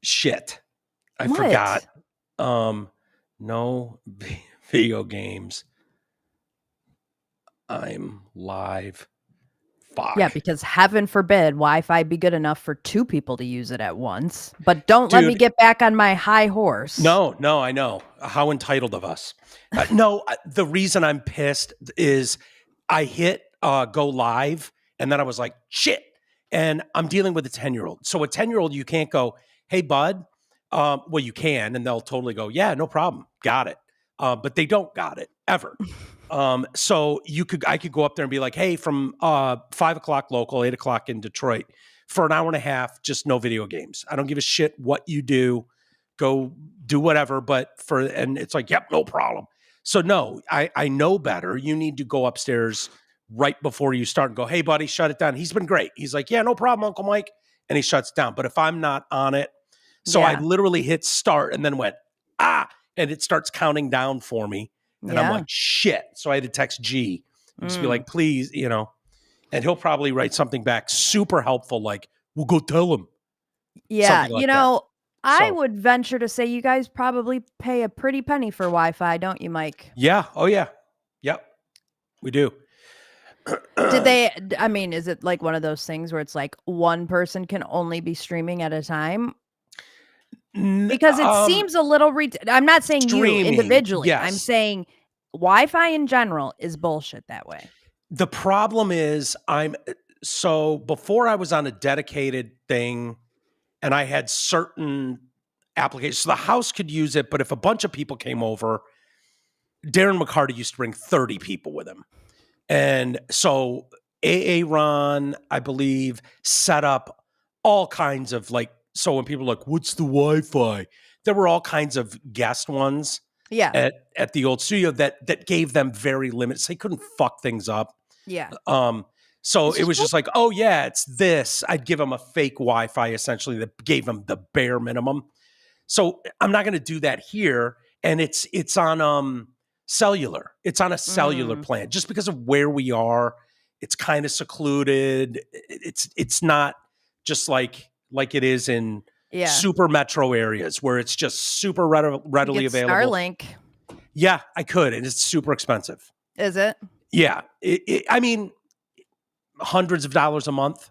Shit. I What? forgot. No video games. I'm live. Fuck. Yeah, because heaven forbid Wi-Fi be good enough for 2 people to use it at once. But don't let me Dude. get back on my high horse. No, I know. How entitled of us. The reason I'm pissed is I hit go live and then I was like, shit. And I'm dealing with a 10-year-old. So a 10-year-old, you can't go, hey, bud. Well, you can, and they'll totally go, yeah, no problem. Got it. But they don't got it ever. So I could go up there and be like, hey, from 5:00 local, 8:00 in Detroit for an hour and a half, just no video games. I don't give a shit what you do. Go do whatever. And it's like, yep, no problem. So no, I know better. You need to go upstairs right before you start and go, hey, buddy, shut it down. He's been great. He's like, yeah, no problem, Uncle Mike. And he shuts down. But if I'm not on it, so I literally hit start and then went, and it starts counting down for me. And I'm like, shit. So I had to text G and just be like, please, and he'll probably write something back super helpful. Like, we'll go tell him. Yeah. Like I would venture to say you guys probably pay a pretty penny for Wi-Fi, don't you, Mike? Yeah. Oh yeah. Yep. We do. Is it like one of those things where it's like one person can only be streaming at a time? Because it seems a little, I'm not saying streaming, you individually. Yes. I'm saying Wi-Fi in general is bullshit that way. The problem is before I was on a dedicated thing and I had certain applications, so the house could use it, but if a bunch of people came over, Darren McCarty used to bring 30 people with him. And so Ron, I believe, set up all kinds of so when people are like, what's the Wi-Fi? There were all kinds of guest ones at the old studio that gave them very limited. So they couldn't fuck things up. Yeah. So it was just like, oh yeah, it's this. I'd give them a fake Wi-Fi essentially that gave them the bare minimum. So I'm not going to do that here. And it's on cellular. It's on a cellular plan just because of where we are. It's kind of secluded. It's not just like it is in super metro areas where it's just super readily available. Starlink. Yeah, I could. And it's super expensive. Is it? Yeah. I mean, hundreds of dollars a month.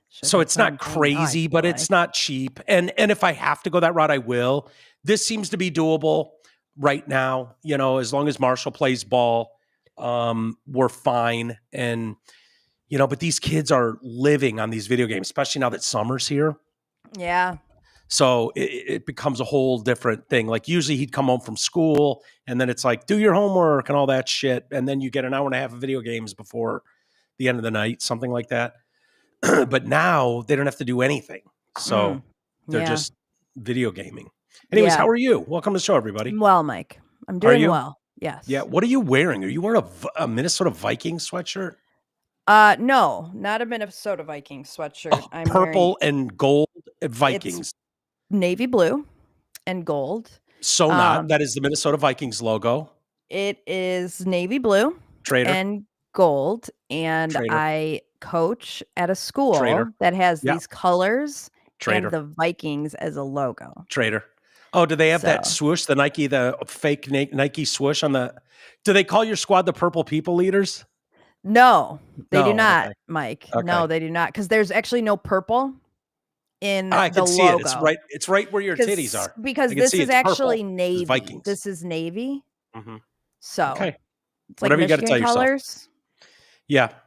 So it's not crazy, but it's not cheap. And if I have to go that route, I will. This seems to be doable right now, as long as Marshall plays ball, we're fine. And, but these kids are living on these video games, especially now that summer's here. Yeah. So it becomes a whole different thing. Like usually he'd come home from school and then it's like, do your homework and all that shit. And then you get an hour and a half of video games before the end of the night, something like that. But now they don't have to do anything. So they're just video gaming. Anyways, how are you? Welcome to the show, everybody. Well, Mike, I'm doing well. Yes. Yeah. What are you wearing? Are you wearing a Minnesota Vikings sweatshirt? No, not a Minnesota Vikings sweatshirt. Oh, I'm purple and gold Vikings. It's navy blue and gold. So that is the Minnesota Vikings logo. It is navy blue Traitor. and gold. And Traitor. I coach at a school that has these colors and the Vikings as a logo. Traitor. Oh, do they have that swoosh, the fake Nike swoosh on the? Do they call your squad the Purple People Leaders? No, they do not, Mike. Okay. No, they do not, because there's actually no purple in the logo. I can see it. It's right where your titties are. Because this is actually navy. Vikings. This is navy. Mm-hmm. So it's like whatever you got to tell colors. Yourself.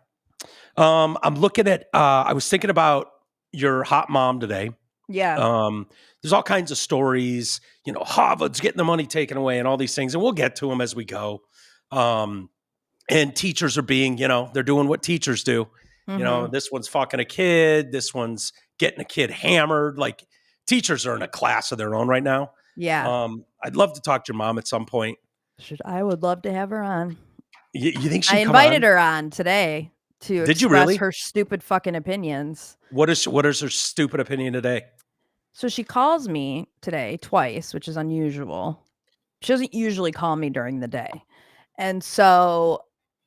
Yeah. I'm looking at. I was thinking about your hot mom today. Yeah. There's all kinds of stories, Harvard's getting the money taken away and all these things, and we'll get to them as we go. And teachers are being, they're doing what teachers do. Mm-hmm. This one's fucking a kid. This one's getting a kid hammered. Like teachers are in a class of their own right now. Yeah. I'd love to talk to your mom at some point. I would love to have her on. You think she'd I invited her on today to express her stupid fucking opinions. What is her stupid opinion today? So she calls me today twice, which is unusual. She doesn't usually call me during the day. And so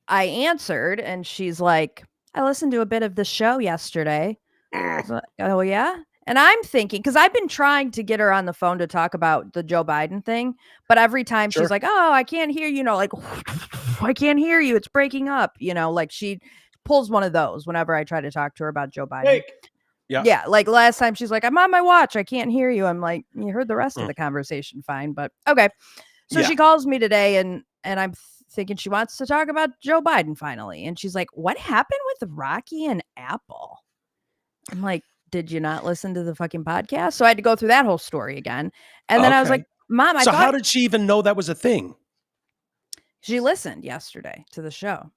I answered and she's like, I listened to a bit of the show yesterday. Like, oh, yeah? And I'm thinking, because I've been trying to get her on the phone to talk about the Joe Biden thing, but every time she's like, oh, I can't hear you, like, I can't hear you. It's breaking up, like she pulls one of those whenever I try to talk to her about Joe Biden. Yeah. Like last time she's like, I'm on my watch. I can't hear you. I'm like, you heard the rest of the conversation fine, but okay. So she calls me today and I'm thinking she wants to talk about Joe Biden finally. And she's like, what happened with Rocky and Apple? I'm like, did you not listen to the fucking podcast? So I had to go through that whole story again. And then I was like, Mom, I thought... how did she even know that was a thing? She listened yesterday to the show.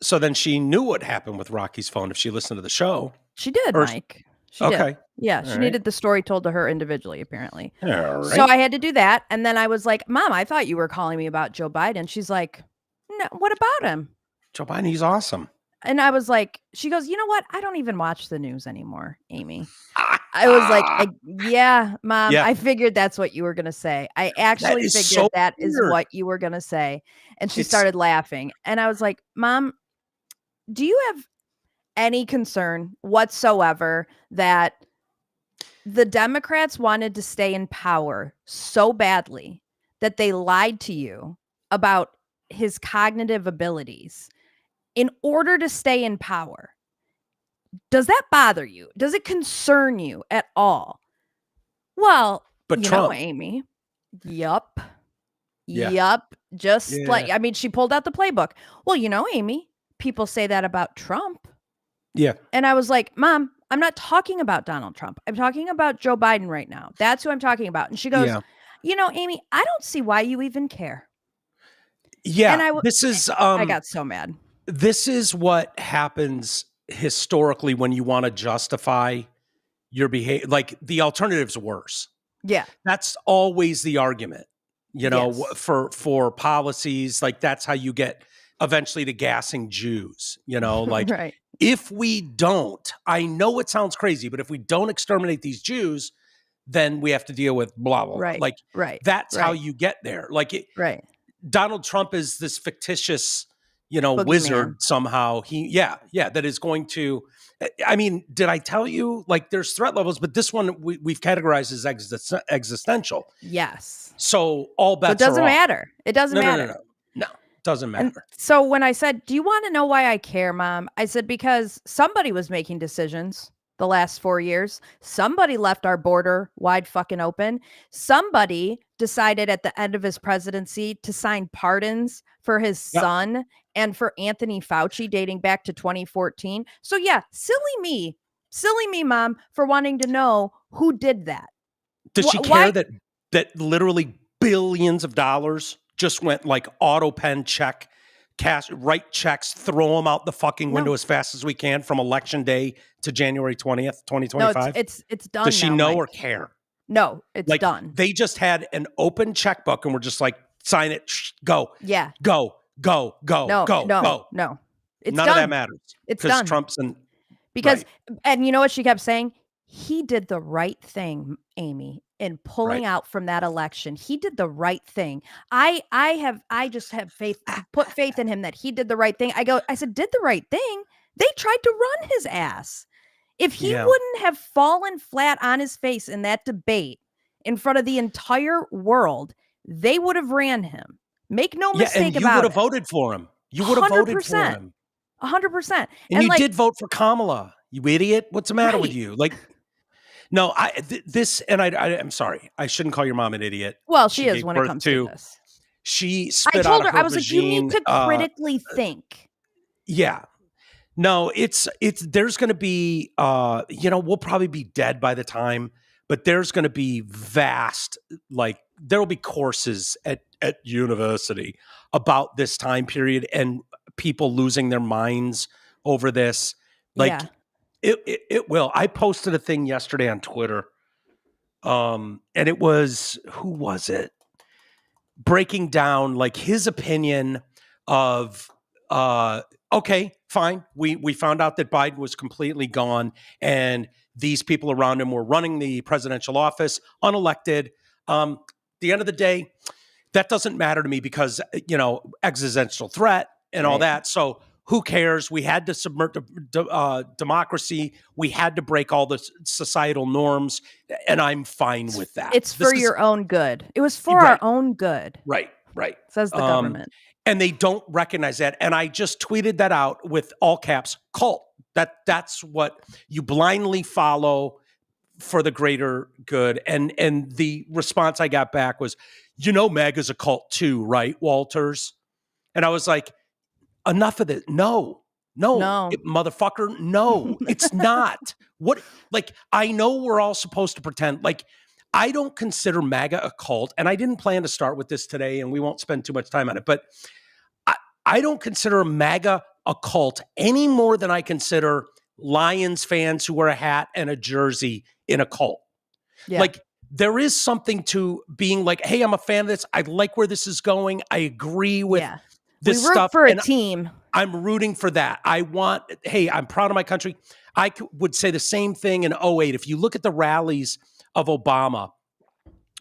So then she knew what happened with Rocky's phone if she listened to the show. She did, Mike. She did. Yeah, she needed the story told to her individually, apparently. All right. So I had to do that. And then I was like, Mom, I thought you were calling me about Joe Biden. She's like, no, what about him? Joe Biden, he's awesome. And I was like, she goes, you know what? I don't even watch the news anymore, Amy. I was like, yeah, Mom, I figured that's what you were going to say. I actually figured that is what you were going to say. And she started laughing. And I was like, Mom, do you have any concern whatsoever that the Democrats wanted to stay in power so badly that they lied to you about his cognitive abilities in order to stay in power? Does that bother you? Does it concern you at all? Well, but Trump, Amy. Yup. Just like, I mean, she pulled out the playbook. Well, Amy, people say that about Trump. Yeah. And I was like, Mom, I'm not talking about Donald Trump. I'm talking about Joe Biden right now. That's who I'm talking about. And she goes, Amy, I don't see why you even care. Yeah. And I got so mad. This is what happens historically when you want to justify your behavior. Like the alternative's worse. Yeah. That's always the argument, for policies. Like that's how you get eventually to gassing Jews, like right. If we don't, I know it sounds crazy, but if we don't exterminate these Jews, then we have to deal with blah, blah, right. blah. Like that's how you get there. Like Donald Trump is this fictitious, wizard somehow. That is going to, I mean, did I tell you, like there's threat levels, but this one we've categorized as existential. Yes. So all bets are off. It doesn't matter. It doesn't matter. No, doesn't matter. And so when I said, do you want to know why I care, Mom? I said, because somebody was making decisions the last 4 years. Somebody left our border wide fucking open. Somebody decided at the end of his presidency to sign pardons for his son and for Anthony Fauci dating back to 2014. So yeah, silly me, Mom, for wanting to know who did that. Does she care that literally billions of dollars just went like auto pen check, write checks, throw them out the fucking window as fast as we can from election day to January 20th, 2025? No, it's done. Does she know or care? No, it's done. They just had an open checkbook and we're just like, sign it, go. Yeah. Go. No. It's None done. of that matters. It's done. Trump's and you know what she kept saying? He did the right thing, Amy, in pulling out from that election. He did the right thing. I just have faith, put faith in him that he did the right thing. I said, did the right thing? They tried to run his ass. If he wouldn't have fallen flat on his face in that debate in front of the entire world, they would have ran him. Make no mistake about it. And you would have voted for him. You would have voted for him. 100%. And you did vote for Kamala. You idiot. What's the matter with you? Like, no, I'm sorry. I shouldn't call your mom an idiot. Well, she is when it comes to this. She spit I told out her, I was regime, like, you need to critically think. Yeah. No, there's going to be, we'll probably be dead by the time, but there's going to be there will be courses at university about this time period and people losing their minds over this. It will. I posted a thing yesterday on Twitter. And it was, who was it? Breaking down like his opinion of, okay, fine. We found out that Biden was completely gone and these people around him were running the presidential office unelected. The end of the day, that doesn't matter to me because, existential threat and all that. So who cares? We had to subvert democracy. We had to break all the societal norms, and I'm fine with that. It's for your own good. It was for our own good. Right. Says the government. And they don't recognize that. And I just tweeted that out with all caps, cult. That's what you blindly follow for the greater good. And the response I got back was, MAGA's a cult too, right, Walters? And I was like, enough of it. No, motherfucker. No, it's not. I know we're all supposed to pretend. I don't consider MAGA a cult, and I didn't plan to start with this today, and we won't spend too much time on it, but I don't consider MAGA a cult any more than I consider Lions fans who wear a hat and a jersey in a cult. Yeah. There is something to being like, hey, I'm a fan of this. I like where this is going. I agree with this stuff. We root for a team. I'm rooting for that. I'm proud of my country. I would say the same thing in 2008. If you look at the rallies of Obama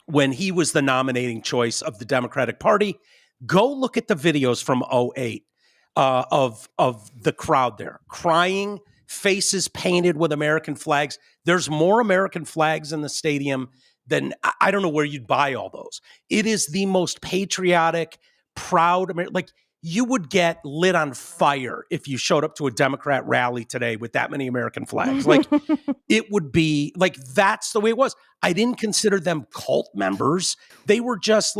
when he was the nominating choice of the Democratic Party, go look at the videos from 2008 of the crowd there, crying, faces painted with American flags. There's more American flags in the stadium than I don't know where you'd buy all those. It is the most patriotic, proud you would get lit on fire if you showed up to a Democrat rally today with that many American flags. It would be that's the way it was. I didn't consider them cult members. They were just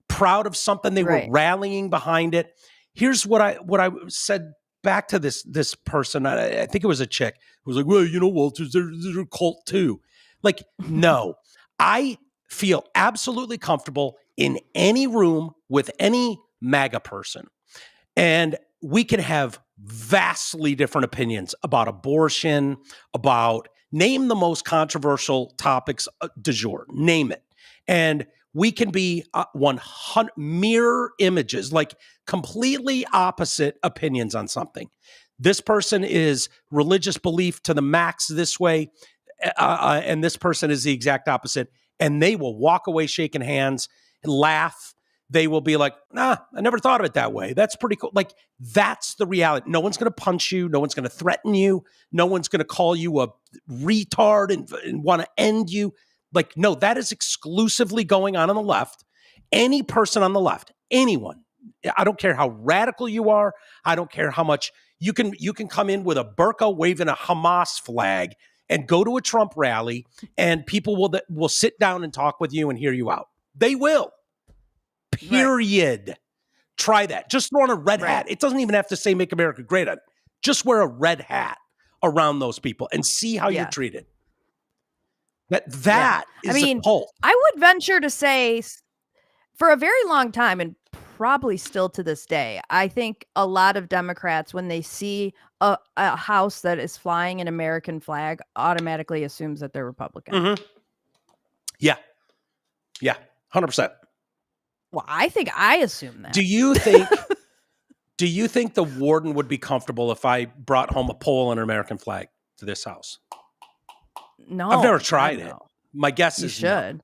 proud of something. They were rallying behind it. Here's what I said back to this person. I think it was a chick who was like, well, Walters, they're a cult too. No, I feel absolutely comfortable in any room with any MAGA person. And we can have vastly different opinions about abortion, about name the most controversial topics du jour, name it. And we can be 100 mirror images, completely opposite opinions on something. This person is religious belief to the max this way, and this person is the exact opposite. And they will walk away shaking hands and laugh. They will be like, I never thought of it that way. That's pretty cool. That's the reality. No one's going to punch you. No one's going to threaten you. No one's going to call you a retard and want to end you. No, that is exclusively going on the left. Any person on the left, anyone, I don't care how radical you are. I don't care how much you can come in with a burqa waving a Hamas flag and go to a Trump rally, and people will sit down and talk with you and hear you out. They will. Period. Right. Try that. Just throw on a red hat. It doesn't even have to say make America great. Just wear a red hat around those people and see how you're treated. That is a cult. I would venture to say for a very long time, and probably still to this day, I think a lot of Democrats, when they see a house that is flying an American flag, automatically assumes that they're Republican. Mm-hmm. Yeah. 100%. Well, I think I assume that. Do you think the warden would be comfortable if I brought home a pole and an American flag to this house? No. I've never tried it. My guess is you should. No.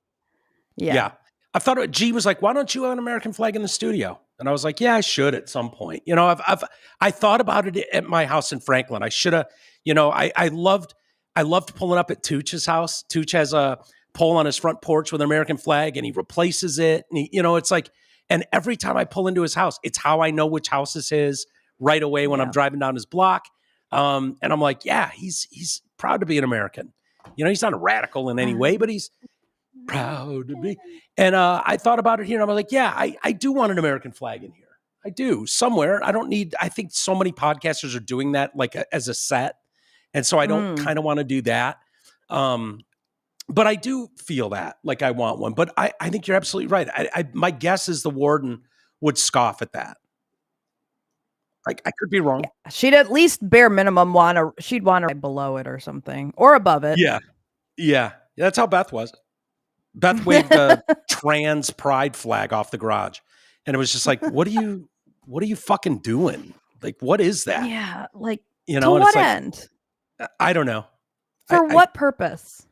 Yeah. I thought G was like, why don't you have an American flag in the studio? And I was like, yeah, I should at some point. I thought about it at my house in Franklin. I should have, I loved pulling up at Tooch's house. Tooch has a pole on his front porch with an American flag, and he replaces it. And it's and every time I pull into his house, it's how I know which house is his right away when I'm driving down his block. And I'm like, yeah, he's proud to be an American. He's not a radical in any way, but he's proud to be. And I thought about it here, and I'm like, yeah, I do want an American flag in here. I do somewhere. I think so many podcasters are doing that as a set. And so I don't kind of want to do that. But I do feel that I want one, but I think you're absolutely right. My guess is the warden would scoff at that. I could be wrong. Yeah. She'd at least bare minimum she'd want to below it or something, or above it. Yeah. That's how Beth was. Beth waved the trans pride flag off the garage, and it was just like, what are you fucking doing? What is that? Yeah. To what end? I don't know. For what purpose?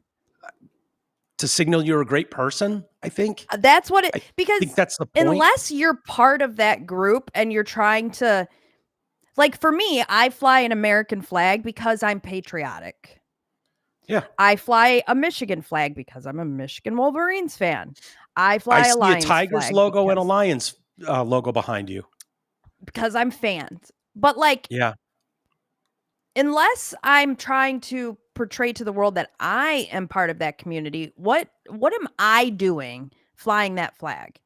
To signal you're a great person, I think. That's what it, because I think that's the point. Unless you're part of that group and you're trying to, Like for me, I fly an American flag because I'm patriotic. Yeah. I fly a Michigan flag because I'm a Michigan Wolverines fan. I fly a Lions flag. I see a Tigers logo and a Lions logo behind you. Because I'm fans. But like, yeah, unless I'm trying to portray to the world that I am part of that community, what am I doing flying that flag?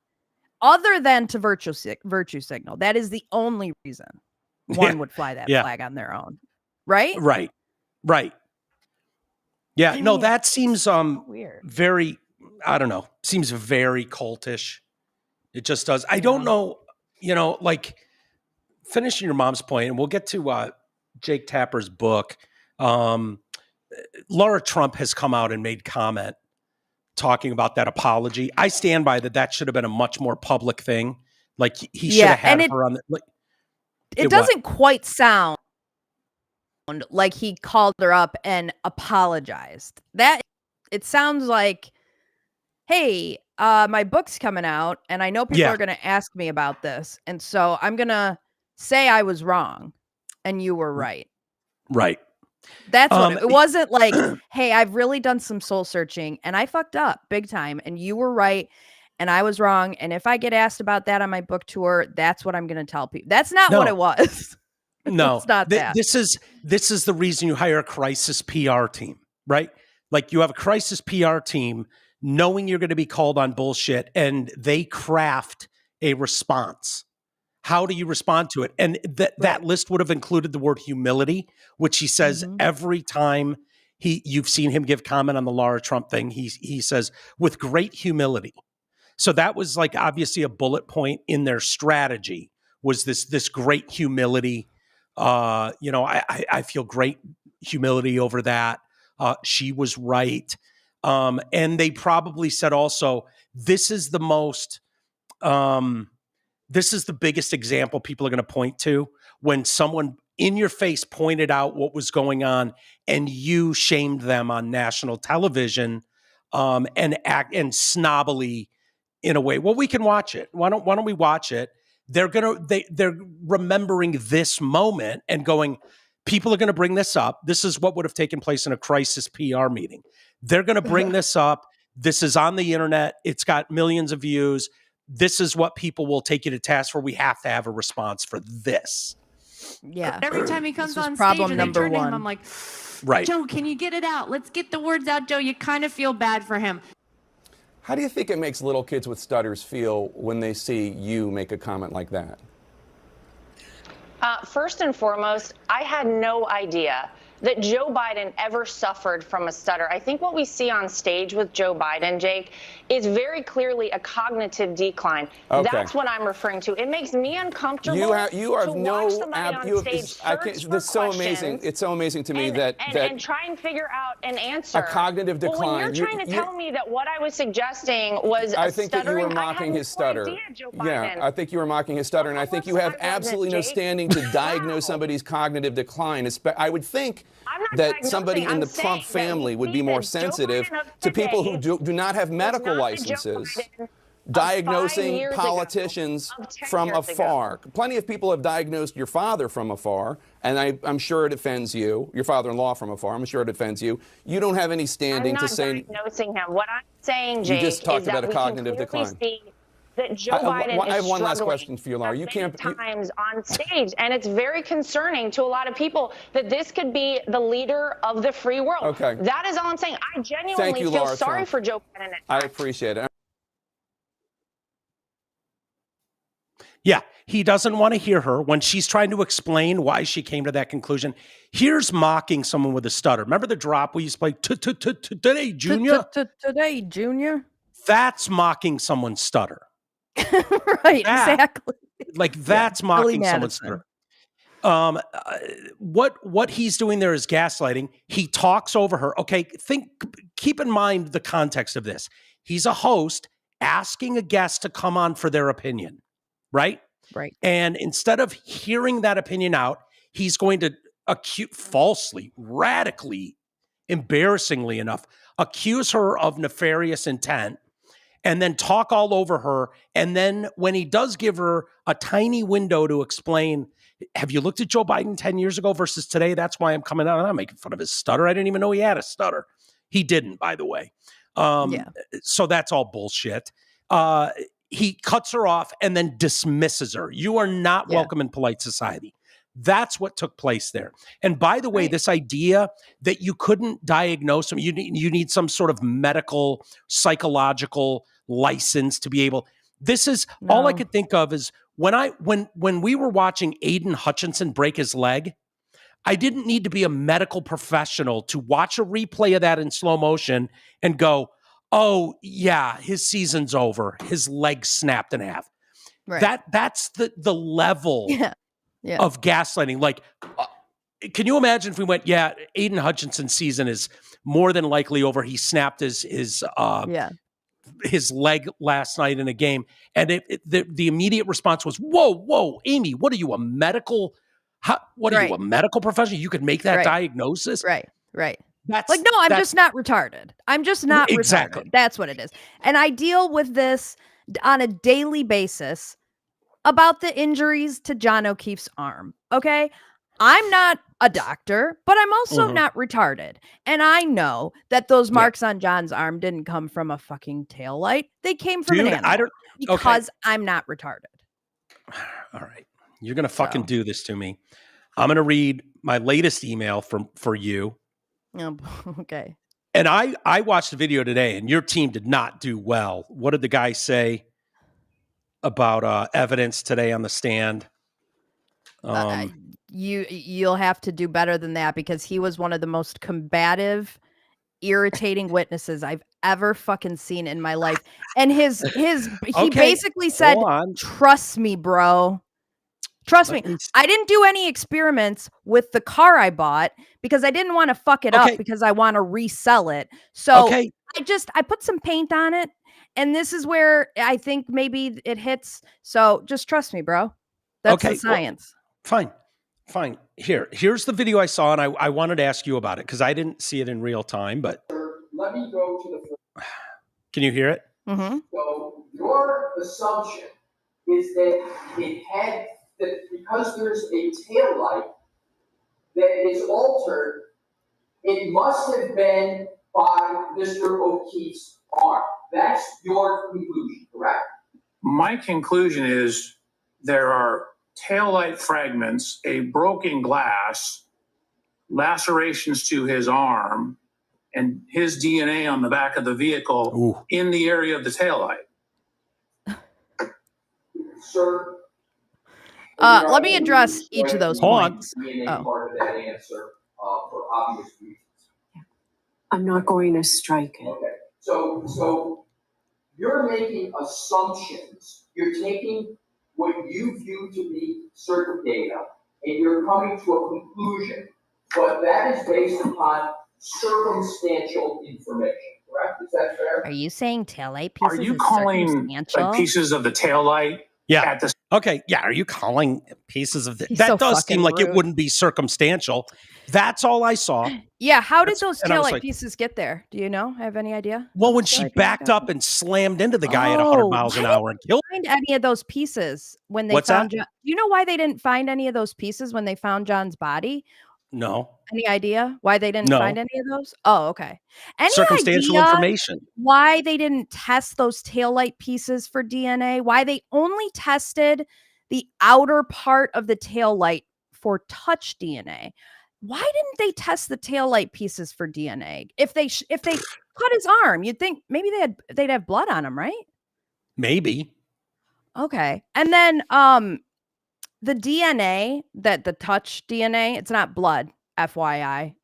Other than to virtue signal. That is the only reason one would fly that flag on their own. Right? Right. Yeah, no, that seems weird. Very, I don't know, seems very cultish. It just does. I don't know, like finishing your mom's point, and we'll get to Jake Tapper's book. Laura Trump has come out and made comment talking about that apology. I stand by that should have been a much more public thing. Like he should have had her on the, it doesn't quite sound like he called her up and apologized. That it sounds like, hey, my book's coming out and I know people are going to ask me about this. And so I'm going to say I was wrong and you were right. Right. That's what it wasn't like, hey, I've really done some soul searching and I fucked up big time and you were right and I was wrong. And if I get asked about that on my book tour, that's what I'm going to tell people. That's not what it was. No, it's not that. This is the reason you hire a crisis PR team, right? Like you have a crisis PR team knowing you're going to be called on bullshit and they craft a response. How do you respond to it? And that list would have included the word humility, which he says every time you've seen him give comment on the Laura Trump thing. He says with great humility. So that was like obviously a bullet point in their strategy was this great humility. I feel great humility over that. She was right. And they probably said also, this is the most, this is the biggest example people are going to point to when someone in your face pointed out what was going on and you shamed them on national television, and snobbily in a way. Well, we can watch it. Why don't we watch it? They're remembering this moment and going, people are going to bring this up. This is what would have taken place in a crisis PR meeting. They're going to bring this up. This is on the internet. It's got millions of views. This is what people will take you to task for. We have to have a response for this. Yeah. Every time he comes on problem stage number and I turn to him, one. I'm like, right. Joe, can you get it out? Let's get the words out, Joe. You kind of feel bad for him. How do you think it makes little kids with stutters feel when they see you make a comment like that? First and foremost, I had no idea that Joe Biden ever suffered from a stutter. I think what we see on stage with Joe Biden, Jake, is very clearly a cognitive decline. Okay. That's what I'm referring to. It makes me uncomfortable. You have to watch somebody on stage search for it's so amazing. It's so amazing to me that try and figure out an answer. A cognitive decline. Well, when you're trying to tell me that what I was suggesting was I think that you were mocking his stutter. Yeah, I think you were mocking his stutter, and I think you have absolutely no standing to diagnose somebody's cognitive decline. I would think that somebody in the Trump family would be more sensitive to people who do not have medical licenses diagnosing politicians from afar. Plenty of people have diagnosed your father from afar, and I'm sure it offends you. Your father-in-law from afar. I'm sure it offends you. You don't have any standing to say. I'm not diagnosing him. What I'm saying, Jake, you just talked is about that a cognitive decline. That Joe Biden I have one last struggling question for you, Laura. You can't times on stage, and it's very concerning to a lot of people that this could be the leader of the free world. Okay. That is all I'm saying. I genuinely feel Laura sorry Trump. for Joe Biden. I appreciate it. Yeah, he doesn't want to hear her when she's trying to explain why she came to that conclusion. Here's mocking someone with a stutter. Remember the drop we used to play, today, Junior? Today, Junior? That's mocking someone's stutter. Right, exactly. Like that's mocking someone's stutter. What he's doing there is gaslighting. He talks over her. Okay, keep in mind the context of this. He's a host asking a guest to come on for their opinion, right? Right. And instead of hearing that opinion out, he's going to falsely, radically, embarrassingly enough, accuse her of nefarious intent and then talk all over her. And then when he does give her a tiny window to explain, Have you looked at Joe Biden 10 years ago versus today? That's why I'm coming out and I'm making fun of his stutter. I didn't even know he had a stutter. He didn't, by the way. So that's all bullshit. He cuts her off and then dismisses her. You are not welcome in polite society. That's what took place there. And by the way, this idea that you couldn't diagnose him, you need some sort of medical, psychological license to be able. This is all I could think of is when we were watching Aiden Hutchinson break his leg, I didn't need to be a medical professional to watch a replay of that in slow motion and go, oh yeah, his season's over. His leg snapped in half. Right. That's the level of gaslighting. Like, can you imagine if we went, Aiden Hutchinson's season is more than likely over. He snapped his leg last night in a game. And the immediate response was, whoa, Amy, what are you, a medical? What are you, a medical professional? You could make that diagnosis? Right. That's like, no, I'm just not retarded. I'm just not retarded. That's what it is. And I deal with this on a daily basis about the injuries to John O'Keefe's arm. Okay. I'm not a doctor, but I'm also not retarded. And I know that those marks on John's arm didn't come from a fucking taillight. They came from an animal because I'm not retarded. All right. You're going to fucking do this to me. I'm going to read my latest email for you. Oh, okay. And I watched the video today and your team did not do well. What did the guy say about evidence today on the stand? You'll have to do better than that because he was one of the most combative, irritating witnesses I've ever fucking seen in my life. And he basically said, trust me, bro. Trust me. I didn't do any experiments with the car I bought because I didn't want to fuck it up because I want to resell it. So I put some paint on it. And this is where I think maybe it hits. So just trust me, bro. That's the science. Well, fine. Here's the video I saw, and I wanted to ask you about it because I didn't see it in real time. But let me go to the. Can you hear it? Mm-hmm. So your assumption is that it had that because there's a tail light that is altered, it must have been by Mr. O'Keefe's arm. That's your conclusion, correct? My conclusion is there are taillight fragments, a broken glass, lacerations to his arm, and his DNA on the back of the vehicle in the area of the taillight. Sir, let me address each of those points. Part of that answer for obvious reasons. I'm not going to strike it. Okay, so you're making assumptions. You're taking what you view to be certain data, and you're coming to a conclusion. But that is based upon circumstantial information, correct? Is that fair? Are you saying taillight pieces? Are you calling like pieces of the taillight? Yeah. Are you calling pieces of that does seem like rude. It wouldn't be circumstantial. That's all I saw. Yeah. How did those taillight pieces get there? Do you know? Have any idea? Well, when she backed up and slammed into the guy at 100 miles an hour and killed him. Find any of those pieces when they found John? Do you know why they didn't find any of those pieces when they found John's body? No. Any idea why they didn't find any of those? Oh, okay. Any circumstantial information. Why they didn't test those taillight pieces for DNA? Why they only tested the outer part of the taillight for touch DNA? Why didn't they test the taillight pieces for DNA? If they cut his arm, you'd think maybe they'd have blood on him, right? Maybe. Okay. And then the DNA, the touch DNA, it's not blood, FYI.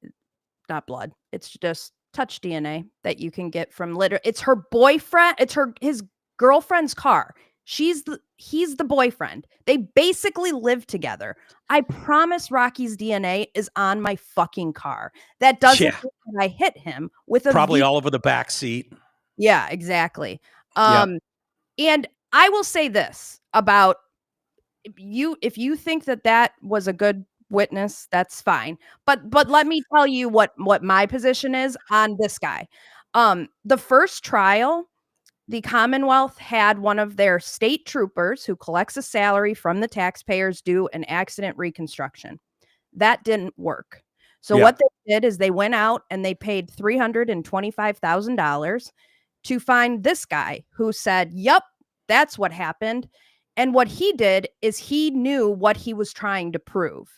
Not blood. It's just touch DNA that you can get from it's her boyfriend, his girlfriend's car. He's the boyfriend. They basically live together. I promise Rocky's DNA is on my fucking car. That doesn't mean that I hit him with a probably all over the back seat. Yeah, exactly. And I will say this about you, if you think that was a good witness, that's fine. But let me tell you what my position is on this guy. The first trial, the Commonwealth had one of their state troopers who collects a salary from the taxpayers do an accident reconstruction. That didn't work. So what they did is they went out and they paid $325,000 to find this guy who said, yep, that's what happened. And what he did is he knew what he was trying to prove.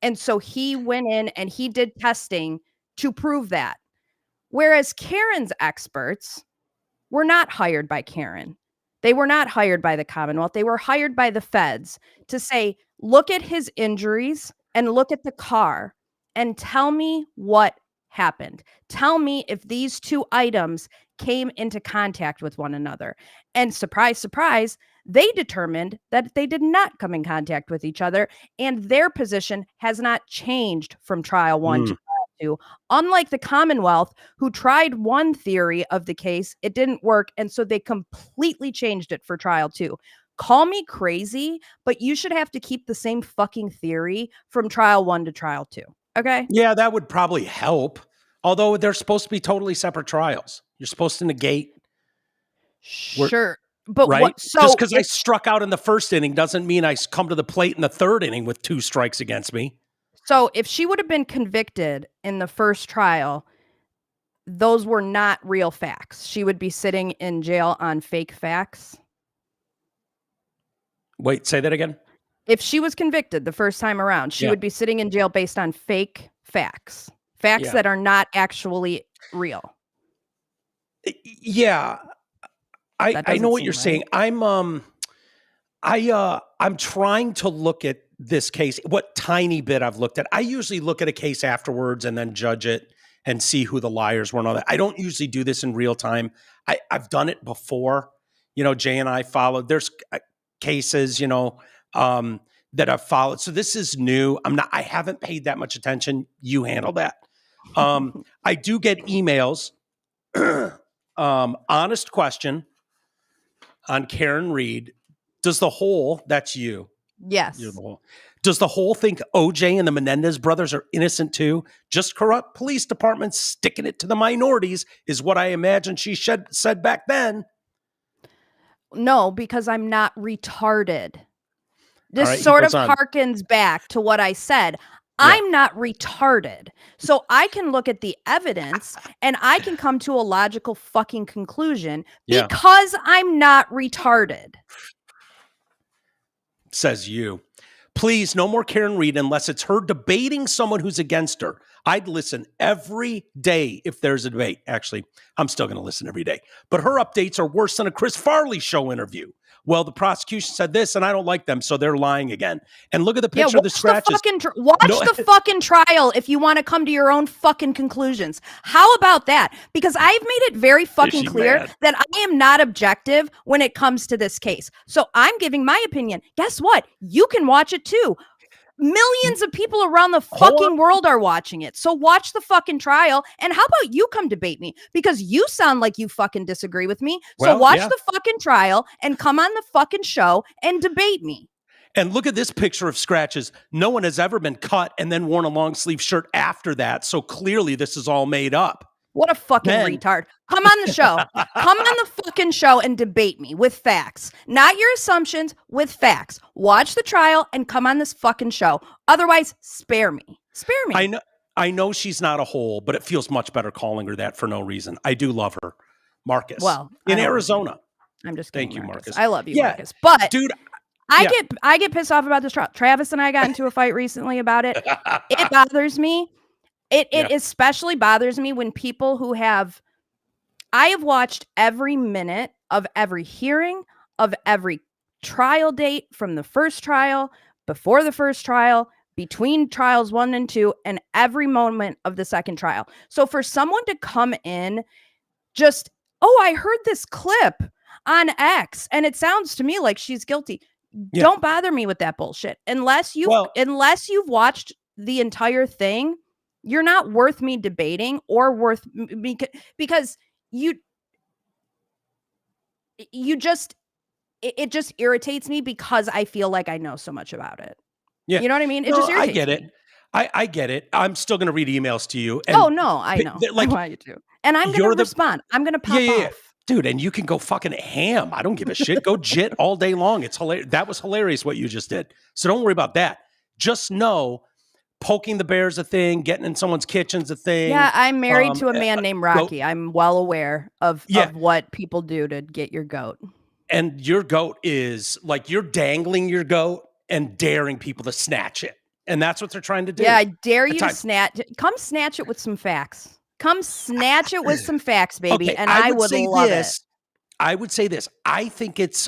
And so he went in and he did testing to prove that. Whereas Karen's experts were not hired by Karen. They were not hired by the Commonwealth. They were hired by the feds to say, look at his injuries and look at the car and tell me what happened. Tell me if these two items came into contact with one another. And surprise, surprise, they determined that they did not come in contact with each other, and their position has not changed from trial 1 to trial 2. Unlike the Commonwealth, who tried one theory of the case, it didn't work, and so they completely changed it for trial 2. Call me crazy, but you should have to keep the same fucking theory from trial 1 to trial 2. Okay? Yeah, that would probably help. Although they're supposed to be totally separate trials. You're supposed to negate. Sure. But right? what, so just because I struck out in the first inning doesn't mean I come to the plate in the third inning with 2 strikes against me. So if she would have been convicted in the first trial, those were not real facts. She would be sitting in jail on fake facts. Wait, say that again? If she was convicted the first time around, she would be sitting in jail based on fake facts. Facts that are not actually real. Yeah. I know what you're saying. I'm trying to look at this case, what tiny bit I've looked at. I usually look at a case afterwards and then judge it and see who the liars were and all that. I don't usually do this in real time. I've done it before. You know, Jay and I followed. There's cases, you know, that I've followed. So this is new. I haven't paid that much attention. You handle that. I do get emails. Honest question on Karen Reed. Does the whole, that's you. Yes. You're the whole. Does the whole think OJ and the Menendez brothers are innocent too? Just corrupt police departments sticking it to the minorities is what I imagine she said back then. No, because I'm not retarded. This sort of harkens back to what I said. I'm not retarded. So I can look at the evidence and I can come to a logical fucking conclusion because I'm not retarded. Says you. Please, no more Karen Reed unless it's her debating someone who's against her. I'd listen every day if there's a debate. Actually, I'm still going to listen every day. But her updates are worse than a Chris Farley show interview. Well, the prosecution said this, and I don't like them, so they're lying again. And look at the picture of the scratches. Watch the fucking trial if you want to come to your own fucking conclusions. How about that? Because I've made it very fucking clear that I am not objective when it comes to this case. So I'm giving my opinion. Guess what? You can watch it too. Millions of people around the fucking world are watching it. So watch the fucking trial. And how about you come debate me? Because you sound like you fucking disagree with me. So watch the fucking trial and come on the fucking show and debate me. And look at this picture of scratches. No one has ever been cut and then worn a long sleeve shirt after that. So clearly this is all made up. What a fucking retard. Come on the show. Come on the fucking show and debate me with facts. Not your assumptions, with facts. Watch the trial and come on this fucking show. Otherwise, spare me. Spare me. I know she's not a whole, but it feels much better calling her that for no reason. I do love her. Marcus. Well, in Arizona. I'm just kidding. Thank you, Marcus. I love you, Marcus. But dude, I get pissed off about this trial. Travis and I got into a fight recently about it. It bothers me. It especially bothers me when people who I have watched every minute of every hearing, of every trial date from the first trial, before the first trial, between trials 1 and 2, and every moment of the second trial. So for someone to come in just, I heard this clip on X and it sounds to me like she's guilty. Yeah. Don't bother me with that bullshit. Unless you've watched the entire thing, you're not worth me debating or worth me, because it just irritates me because I feel like I know so much about it. Yeah. You know what I mean? It just irritates I get it. me. I get it. I'm still going to read emails to you. And I know. I want you to. And I'm going to respond. I'm going to pop off. Dude, and you can go fucking ham. I don't give a shit. Go jit all day long. It's hilarious. That was hilarious what you just did. So don't worry about that. Just know poking the bear's a thing, getting in someone's kitchen's a thing. Yeah, I'm married to a man named Rocky. I'm well aware of what people do to get your goat. And your goat is like you're dangling your goat and daring people to snatch it. And that's what they're trying to do. Yeah, I dare you to snatch it. Come snatch it with some facts. Come snatch it with some facts, baby, and I would love it. I would say this. I think it's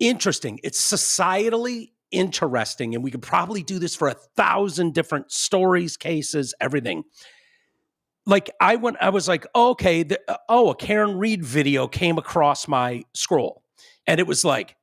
interesting. It's societally interesting, and we could probably do this for 1,000 different stories, cases, everything. Like I was like, okay, a Karen Reed video came across my scroll, and it was like,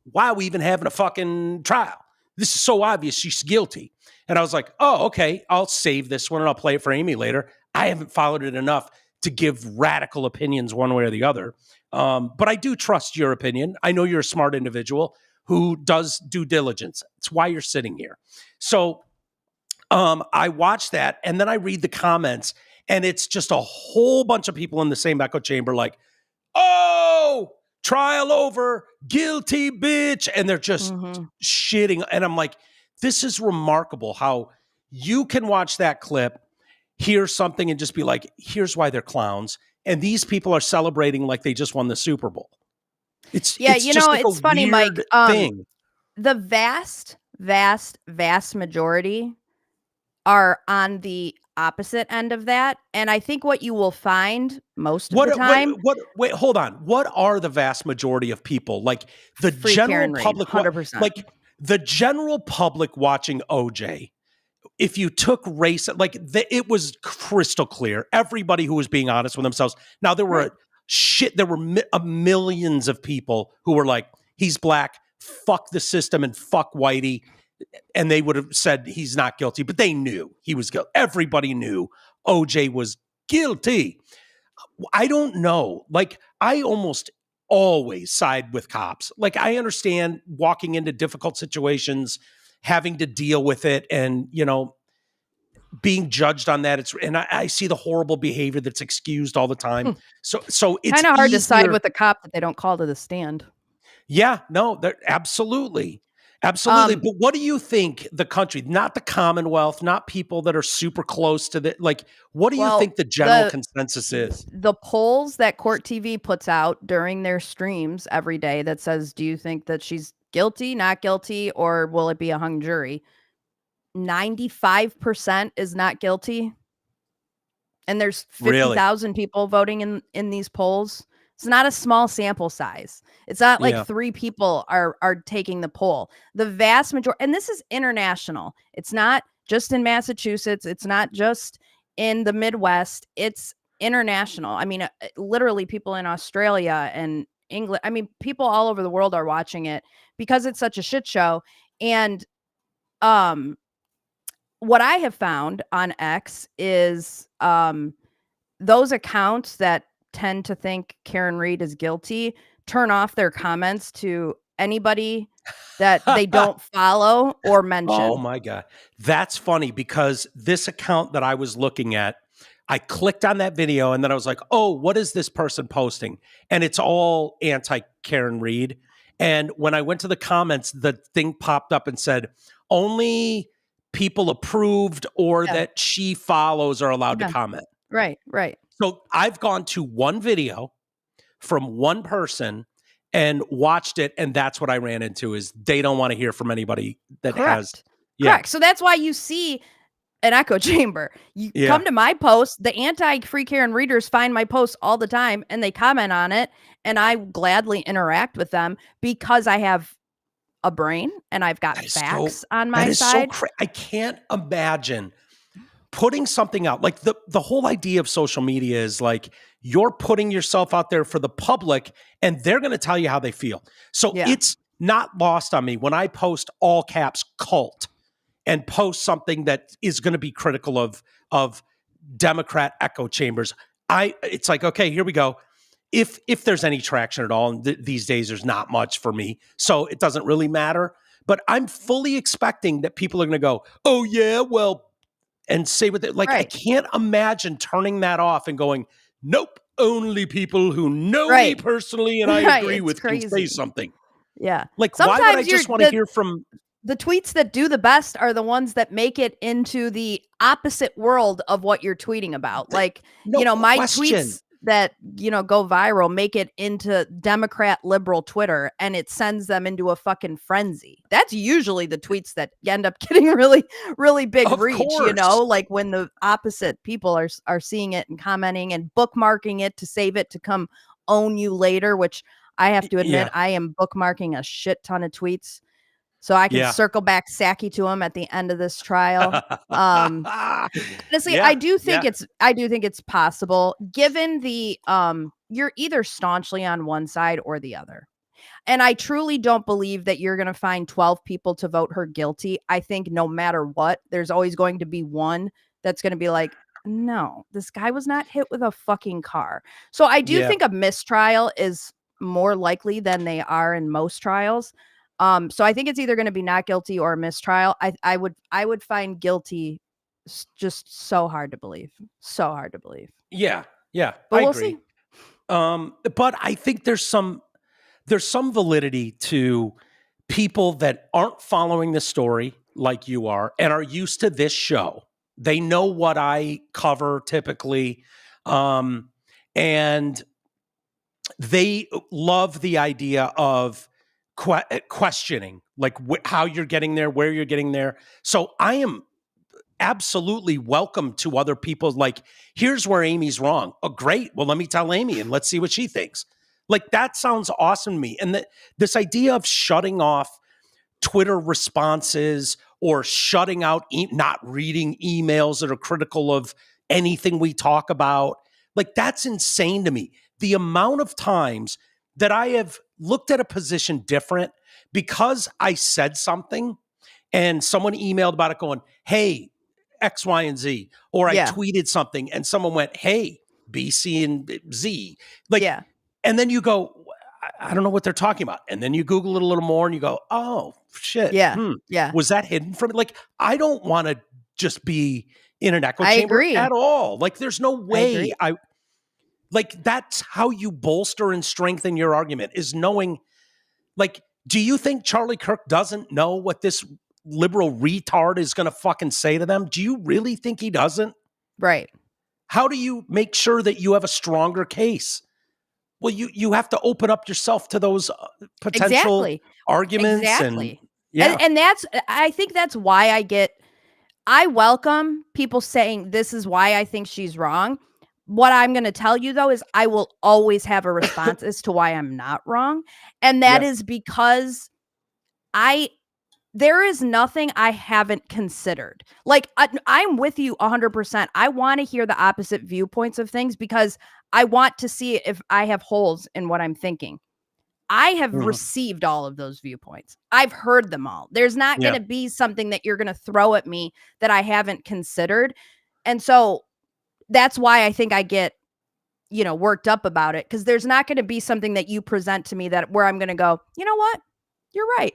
why are we even having a fucking trial? This is so obvious she's guilty. And I was like, oh, okay, I'll save this one and I'll play it for Amy later. I haven't followed it enough to give radical opinions one way or the other. But I do trust your opinion. I know you're a smart individual who does due diligence. It's why you're sitting here. So I watch that and then I read the comments and it's just a whole bunch of people in the same echo chamber like, oh, trial over, guilty bitch. And they're just shitting. And I'm like, this is remarkable how you can watch that clip, hear something and just be like, here's why they're clowns. And these people are celebrating like they just won the Super Bowl. It's funny, Mike. The vast majority are on the opposite end of that. And I think what you will find most of the time. Wait, hold on. What are the vast majority of people? Like the general public, 100%. Like the general public watching OJ. If you took race, it was crystal clear. Everybody who was being honest with themselves. Now there were millions of people who were like, he's black, fuck the system and fuck Whitey. And they would have said he's not guilty, but they knew he was guilty. Everybody knew OJ was guilty. I don't know. Like, I almost always side with cops. Like, I understand walking into difficult situations, having to deal with it and, being judged on that. And I see the horrible behavior that's excused all the time. So it's kind of hard to side with a cop that they don't call to the stand. Yeah, no, absolutely. Absolutely. But what do you think the country, not the Commonwealth, not people that are super close to what do you think the general consensus is? The polls that Court TV puts out during their streams every day that says, do you think that she's guilty, not guilty, or will it be a hung jury? 95% is not guilty. And there's 50,000 people voting in these polls. It's not a small sample size. It's not like 3 people are taking the poll. The vast majority, and this is international. It's not just in Massachusetts. It's not just in the Midwest. It's international. I mean, literally people in Australia and England. I mean, people all over the world are watching it because it's such a shit show. And what I have found on X is those accounts that tend to think Karen Reed is guilty turn off their comments to anybody that they don't follow or mention. Oh my God. That's funny because this account that I was looking at, I clicked on that video and then I was like, oh, what is this person posting? And it's all anti-Karen Reed. And when I went to the comments, the thing popped up and said, only people approved or that she follows are allowed to comment. Right. So I've gone to one video from one person and watched it, and that's what I ran into is they don't want to hear from anybody that has. Yeah. Correct. So that's why you see an echo chamber. You come to my post, the anti-free Karen readers find my posts all the time, and they comment on it, and I gladly interact with them because I have a brain and I've got facts on my side. I can't imagine putting something out like the whole idea of social media is like you're putting yourself out there for the public and they're going to tell you how they feel. So it's not lost on me when I post all caps cult and post something that is going to be critical of Democrat echo chambers. It's like, okay, here we go. If there's any traction at all, and these days there's not much for me, so it doesn't really matter. But I'm fully expecting that people are going to go, oh yeah, well, and say what they like. Right. I can't imagine turning that off and going, nope, only people who know me personally and I agree with can say something. Yeah. Like, sometimes why would I just want to hear from... The tweets that do the best are the ones that make it into the opposite world of what you're tweeting about. Like, my tweets that, go viral make it into Democrat liberal Twitter, and it sends them into a fucking frenzy. That's usually the tweets that end up getting really, really big reach, like when the opposite people are seeing it and commenting and bookmarking it to save it to come own you later, which I have to admit, I am bookmarking a shit ton of tweets. So I can circle back Psaki to him at the end of this trial. Honestly, I do think it's possible, given the you're either staunchly on one side or the other. And I truly don't believe that you're going to find 12 people to vote her guilty. I think no matter what, there's always going to be one that's going to be like, no, this guy was not hit with a fucking car. So I do think a mistrial is more likely than they are in most trials. So I think it's either going to be not guilty or a mistrial. I would find guilty just so hard to believe. So hard to believe. Yeah. But we'll agree. See. But I think there's some validity to people that aren't following the story like you are and are used to this show. They know what I cover typically. And they love the idea of questioning, like how you're getting there, where you're getting there. So I am absolutely welcome to other people. Like, here's where Amy's wrong. Oh, great. Well, let me tell Amy and let's see what she thinks. Like, that sounds awesome to me. And this idea of shutting off Twitter responses or shutting out, not reading emails that are critical of anything we talk about, like, that's insane to me. The amount of times that I have looked at a position different because I said something and someone emailed about it going, hey, X, Y, and Z, or I tweeted something and someone went, hey, B, C, and Z. Like, and then you go, I don't know what they're talking about. And then you Google it a little more and you go, oh, shit. Yeah. Was that hidden from it? Like, I don't want to just be in an echo chamber at all. Like, there's no way like, that's how you bolster and strengthen your argument, is knowing, like, do you think Charlie Kirk doesn't know what this liberal retard is going to fucking say to them? Do you really think he doesn't? Right. How do you make sure that you have a stronger case? Well, you have to open up yourself to those potential arguments. Exactly. And I think that's why I welcome people saying this is why I think she's wrong. What I'm going to tell you, though, is I will always have a response as to why I'm not wrong. And that is because there is nothing I haven't considered. Like, I'm with you 100%. I want to hear the opposite viewpoints of things because I want to see if I have holes in what I'm thinking. I have received all of those viewpoints. I've heard them all. There's not going to be something that you're going to throw at me that I haven't considered. And so that's why I think I get, worked up about it, because there's not going to be something that you present to me where I'm going to go, you know what? You're right.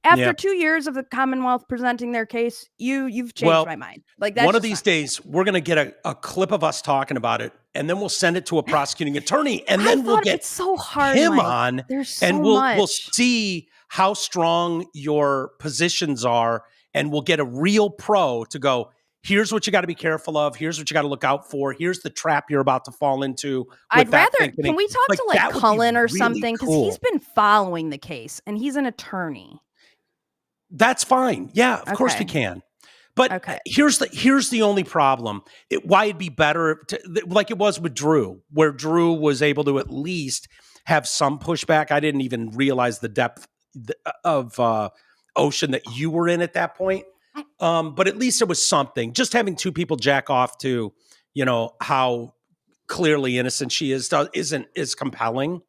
After 2 years of the Commonwealth presenting their case, you've changed my mind. Like, that's one of these days, we're going to get a clip of us talking about it, and then we'll send it to a prosecuting attorney, and then we'll get it's so hard, him Mike. on, There's so and much. we'll see how strong your positions are, and we'll get a real pro to go, here's what you got to be careful of. Here's what you got to look out for. Here's the trap you're about to fall into. I'd rather, can we talk to Cullen or something? Because he's been following the case and he's an attorney. That's fine. Yeah, of course we can. But here's the only problem. Why it'd be better, like it was with Drew, where Drew was able to at least have some pushback. I didn't even realize the depth of ocean that you were in at that point. But at least it was something. Just having two people jack off to, how clearly innocent she isn't as compelling,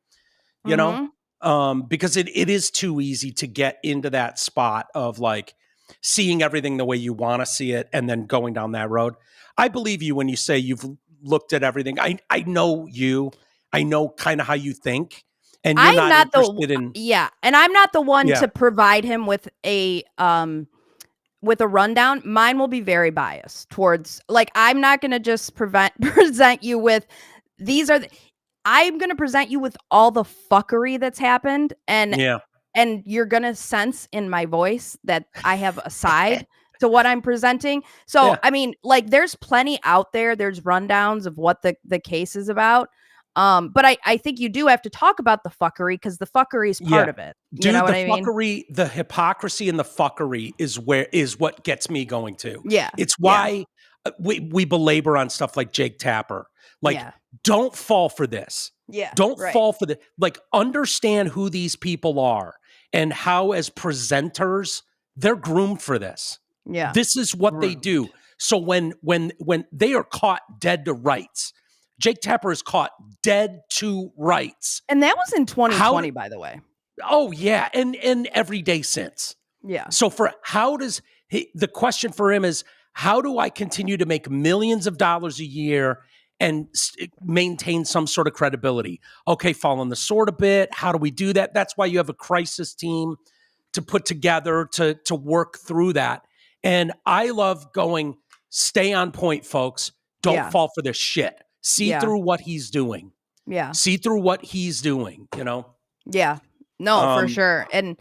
because it is too easy to get into that spot of like seeing everything the way you want to see it and then going down that road. I believe you when you say you've looked at everything. I know you. I know kind of how you think. And you're not interested in... Yeah, and I'm not the one to provide him with a rundown. Mine will be very biased towards, like, I'm not going to just present you with, these are I'm going to present you with all the fuckery that's happened, and you're going to sense in my voice that I have a side to what I'm presenting. So, I mean, like, there's plenty out there. There's rundowns of what the case is about. But I think you do have to talk about the fuckery, because the fuckery is part of it. You know what I mean? Fuckery, the hypocrisy and the fuckery is what gets me going too. Yeah. It's why we belabor on stuff like Jake Tapper. Like, don't fall for this. Yeah. Don't fall for the, like, understand who these people are and how, as presenters, they're groomed for this. Yeah. This is what they do. So when they are caught dead to rights, Jake Tapper is caught dead to rights. And that was in 2020, by the way. Oh, yeah. And every day since. Yeah. So the question for him is, how do I continue to make millions of dollars a year and maintain some sort of credibility? Okay, fall on the sword a bit. How do we do that? That's why you have a crisis team to put together to work through that. And I love going, stay on point, folks. Don't fall for this shit. See through what he's doing. Yeah. See through what he's doing, you know? Yeah. No, for sure. And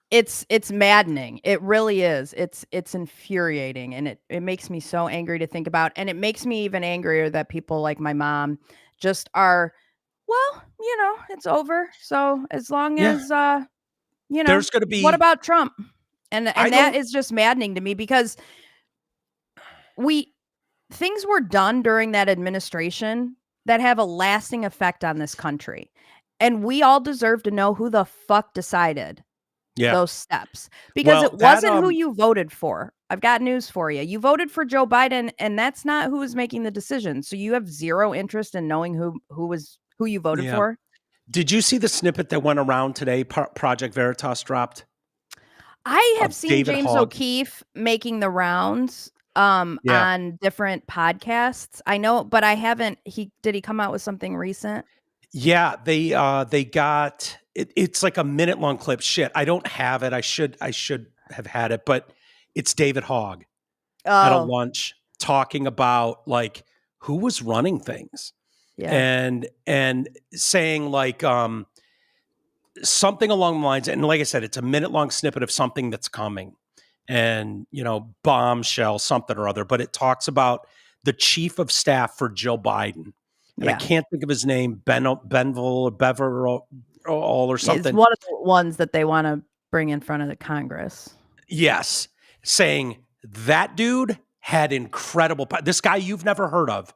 it's maddening. It really is. It's infuriating, and it makes me so angry to think about. And it makes me even angrier that people like my mom just are, well, you know, it's over. So as long as you know, there's going to be, what about Trump? And that is just maddening to me, because things were done during that administration that have a lasting effect on this country. And we all deserve to know who the fuck decided those steps, because it wasn't who you voted for. I've got news for you. You voted for Joe Biden, and that's not who was making the decision. So you have zero interest in knowing who you voted for. Did you see the snippet that went around today? Project Veritas dropped. I have seen David James O'Keefe making the rounds on different podcasts. I know, but I haven't. Did he come out with something recent? Yeah, they got it. It's like a minute-long clip. Shit, I don't have it. I should have had it, but it's David Hogg at a lunch talking about, like, who was running things, and saying, like, something along the lines. And like I said, it's a minute-long snippet of something that's coming, and, you know, bombshell, something or other. But it talks about the chief of staff for Joe Biden. And I can't think of his name, Benville or Beverall or something. It's one of the ones that they want to bring in front of the Congress. Yes. Saying that dude had incredible, this guy you've never heard of,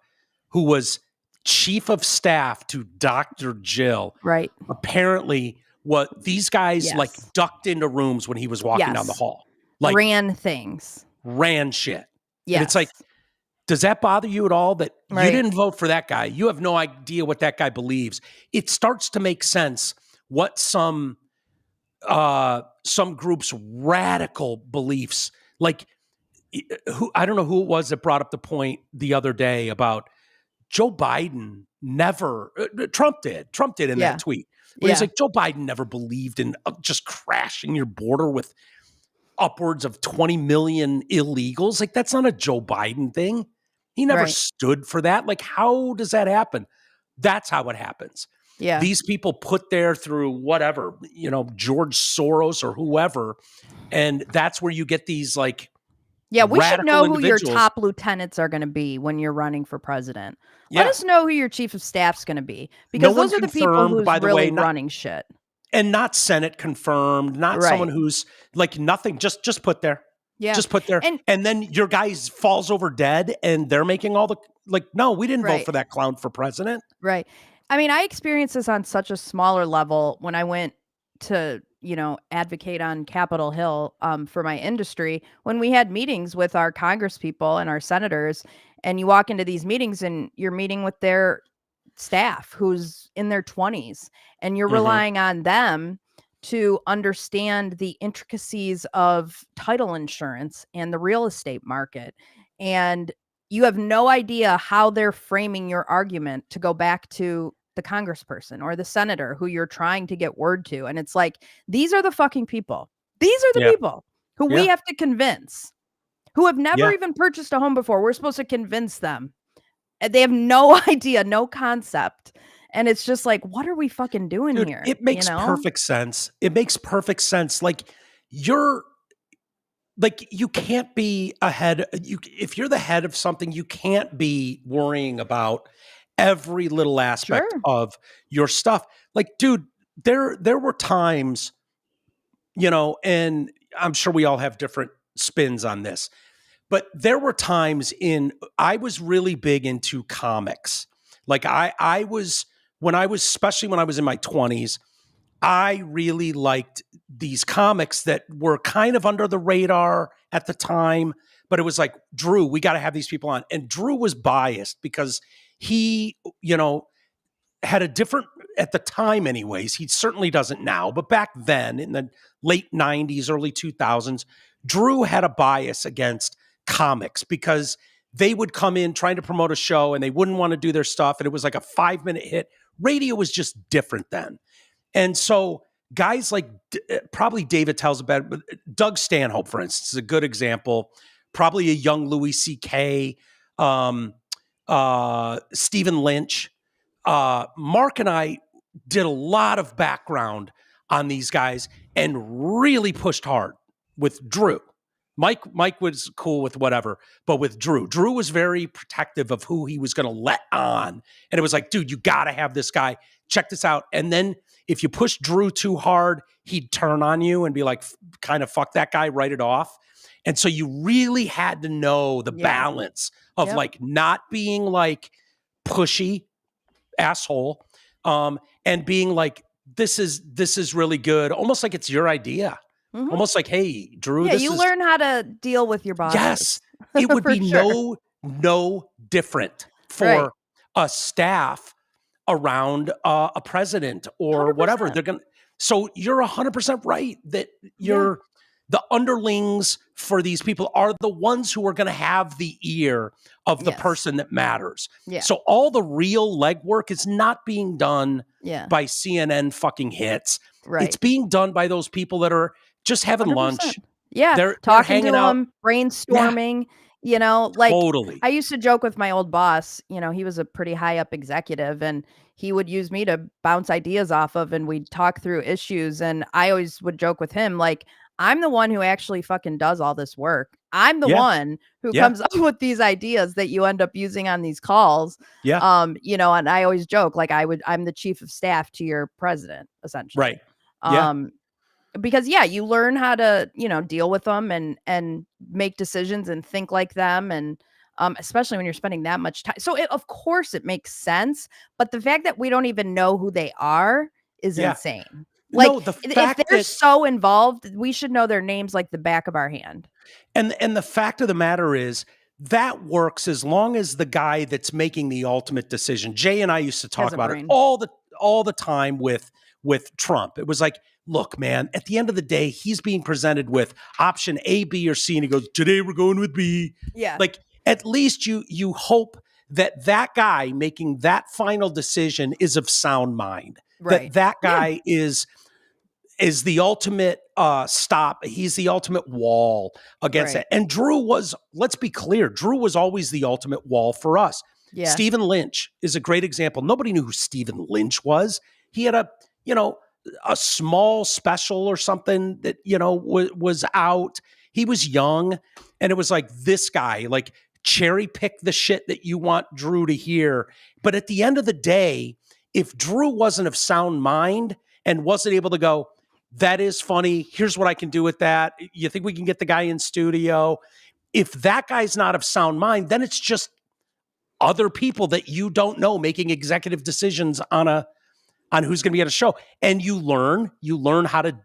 who was chief of staff to Dr. Jill. Right. Apparently what these guys like ducked into rooms when he was walking down the hall. Like, ran things. Ran shit. Yeah. And it's like, does that bother you at all that you didn't vote for that guy? You have no idea what that guy believes. It starts to make sense what some groups' radical beliefs, like, I don't know who it was that brought up the point the other day about Joe Biden never, Trump did in that tweet. Where he's like, Joe Biden never believed in just crashing your border with upwards of 20 million illegals. Like, that's not a Joe Biden thing. He never stood for that. Like, how does that happen? That's how it happens. Yeah. These people put there through whatever, you know, George Soros or whoever. And that's where you get these, like, we should know who your top lieutenants are going to be when you're running for president. Let us know who your chief of staff's going to be, because those are the people who's really running shit. And not Senate confirmed, not someone who's like nothing, just put there. Yeah. Just put there. And then your guy falls over dead and they're making all the, like, no, we didn't vote for that clown for president. Right. I mean, I experienced this on such a smaller level when I went to, you know, advocate on Capitol Hill for my industry, when we had meetings with our Congress people and our senators, and you walk into these meetings and you're meeting with their staff who's in their 20s, and you're relying on them to understand the intricacies of title insurance and the real estate market. And you have no idea how they're framing your argument to go back to the congressperson or the senator who you're trying to get word to. And it's like, these are the fucking people. These are the people who we have to convince, who have never even purchased a home before. We're supposed to convince them. And they have no idea, no concept. And it's just like, what are we fucking doing Dude, here? it makes perfect sense. It makes perfect sense. Like you can't be ahead. If you're the head of something, you can't be worrying about every little aspect of your stuff. Like, dude, there were times, and I'm sure we all have different spins on this, but there were times I was really big into comics. Like I was, especially when I was in my 20s, I really liked these comics that were kind of under the radar at the time, but it was like, Drew, we got to have these people on. And Drew was biased because he, had a different, at the time anyways, he certainly doesn't now, but back then in the late 90s, early 2000s, Drew had a bias against comics because they would come in trying to promote a show and they wouldn't want to do their stuff. And it was like a 5-minute hit. Radio was just different then. And so guys like probably David tells about it, but Doug Stanhope, for instance, is a good example. Probably a young Louis C.K., Stephen Lynch. Mark and I did a lot of background on these guys and really pushed hard with Drew. Mike was cool with whatever, but with Drew was very protective of who he was going to let on. And it was like, dude, you got to have this guy. Check this out. And then if you push Drew too hard, he'd turn on you and be like, kind of fuck that guy, write it off. And so you really had to know the balance of like not being like pushy asshole, and being like, this is really good. Almost like it's your idea. Mm-hmm. Almost like, hey, Drew, you learn how to deal with your bosses. Yes. It would be no different for a staff around a president or 100%. whatever. So you're 100% right that the underlings for these people are the ones who are going to have the ear of the person that matters. Yeah. So all the real legwork is not being done by CNN fucking hits. Right. It's being done by those people that are just having 100%. Lunch. Yeah. They're talking to them, brainstorming, like totally. I used to joke with my old boss, he was a pretty high up executive and he would use me to bounce ideas off of and we'd talk through issues. And I always would joke with him, like, I'm the one who actually fucking does all this work. I'm the one who comes up with these ideas that you end up using on these calls. Yeah. And I always joke, like I'm the chief of staff to your president, essentially. Right. Because you learn how to, deal with them and make decisions and think like them. And especially when you're spending that much time. So of course it makes sense. But the fact that we don't even know who they are is insane. Like, no, if they're so involved, we should know their names like the back of our hand. And the fact of the matter is that works as long as the guy that's making the ultimate decision. Jay and I used to talk about it all the time with Trump. It was like, look, man, at the end of the day, he's being presented with option A, B, or C, and he goes, today we're going with B. Yeah. Like, at least you hope that guy making that final decision is of sound mind. Right. That guy is the ultimate stop. He's the ultimate wall against it. And Drew was, let's be clear, Drew was always the ultimate wall for us. Yeah. Stephen Lynch is a great example. Nobody knew who Stephen Lynch was. He had a small special or something that, was out. He was young and it was like this guy, like cherry pick the shit that you want Drew to hear. But at the end of the day, if Drew wasn't of sound mind and wasn't able to go, that is funny, here's what I can do with that. You think we can get the guy in studio? If that guy's not of sound mind, then it's just other people that you don't know making executive decisions on who's going to be at a show. And you learn how to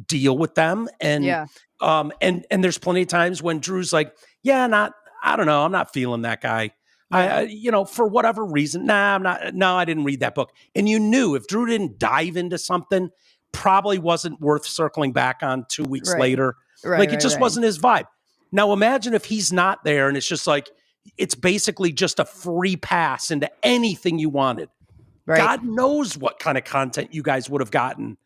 deal with them. And and there's plenty of times when Drew's like, I don't know, I'm not feeling that guy. For whatever reason, I didn't read that book. And you knew if Drew didn't dive into something, probably wasn't worth circling back on 2 weeks later. Right, it just wasn't his vibe. Now imagine if he's not there and it's just like, it's basically just a free pass into anything you wanted. Right. God knows what kind of content you guys would have gotten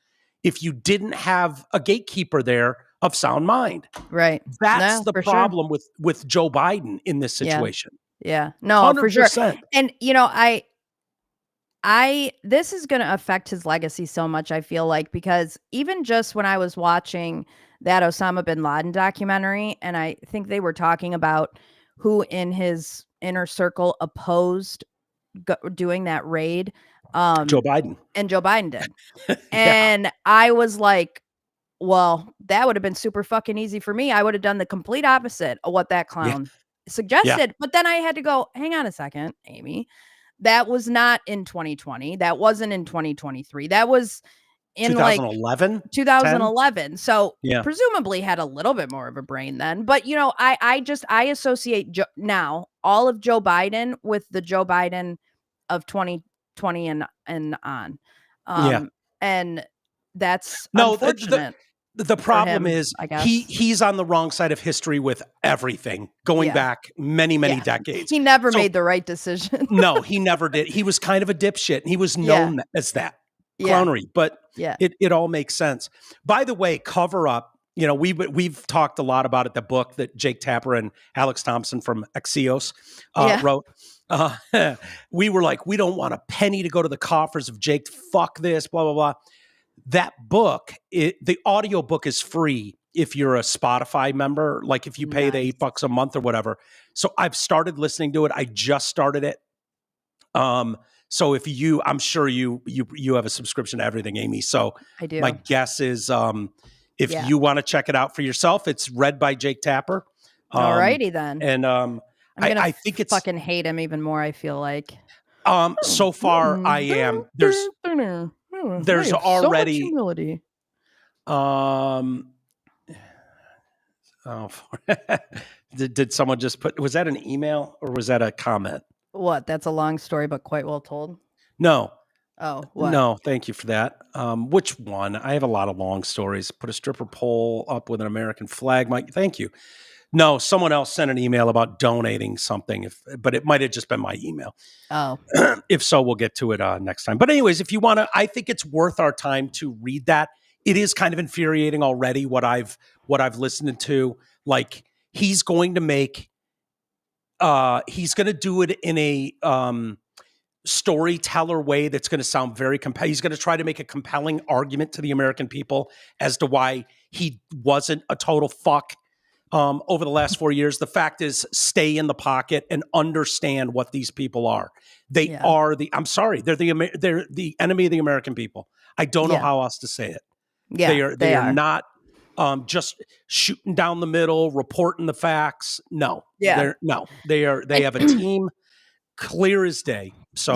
if you didn't have a gatekeeper there of sound mind. Right. That's the problem with Joe Biden in this situation. Yeah. No, 100%. For sure. And This is going to affect his legacy so much, I feel like, because even just when I was watching that Osama bin Laden documentary, and I think they were talking about who in his inner circle opposed doing that raid. Joe Biden. And Joe Biden did. And I was like, well, that would have been super fucking easy for me. I would have done the complete opposite of what that clown suggested. Yeah. But then I had to go, hang on a second, Amy. That was not in 2020. That wasn't in 2023. That was in 2011. Like 2011. 10? So presumably had a little bit more of a brain then. But you know, I associate now all of Joe Biden with the Joe Biden of 2020 and on. And that's unfortunate. The problem is he's on the wrong side of history with everything going back many decades. He never made the right decision. No, he never did. He was kind of a dipshit. He was known as that clownery, but it all makes sense. By the way, Cover Up, you know, we've talked a lot about it, the book that Jake Tapper and Alex Thompson from Axios wrote. We were like, we don't want a penny to go to the coffers of Jake. Fuck this, blah, blah, blah. That book, the audio book is free if you're a Spotify member, like if you pay the $8 a month or whatever. So I've started listening to it. I just started it. So if I'm sure you have a subscription to everything, Amy. So I do. My guess is if you want to check it out for yourself, it's read by Jake Tapper. Alrighty then. And I think it's fucking hate him even more, I feel like. So far I am. There's already so much humility. Did someone just put, was that an email or was that a comment? What? That's a long story, but quite well told. No. Oh, what? No, thank you for that. Which one? I have a lot of long stories. Put a stripper pole up with an American flag. Mike, thank you. No, someone else sent an email about donating something, but it might have just been my email. Oh. If so, we'll get to it next time. But anyways, if you want to, I think it's worth our time to read that. It is kind of infuriating already what I've listened to. Like he's going to do it in a storyteller way that's going to sound very compelling. He's going to try to make a compelling argument to the American people as to why he wasn't a total fuck over the last 4 years. The fact is, stay in the pocket and understand what these people are. They are I'm sorry, they're the enemy of the American people. I don't know how else to say it. Yeah, they are not just shooting down the middle, reporting the facts. No, they have a team clear as day. So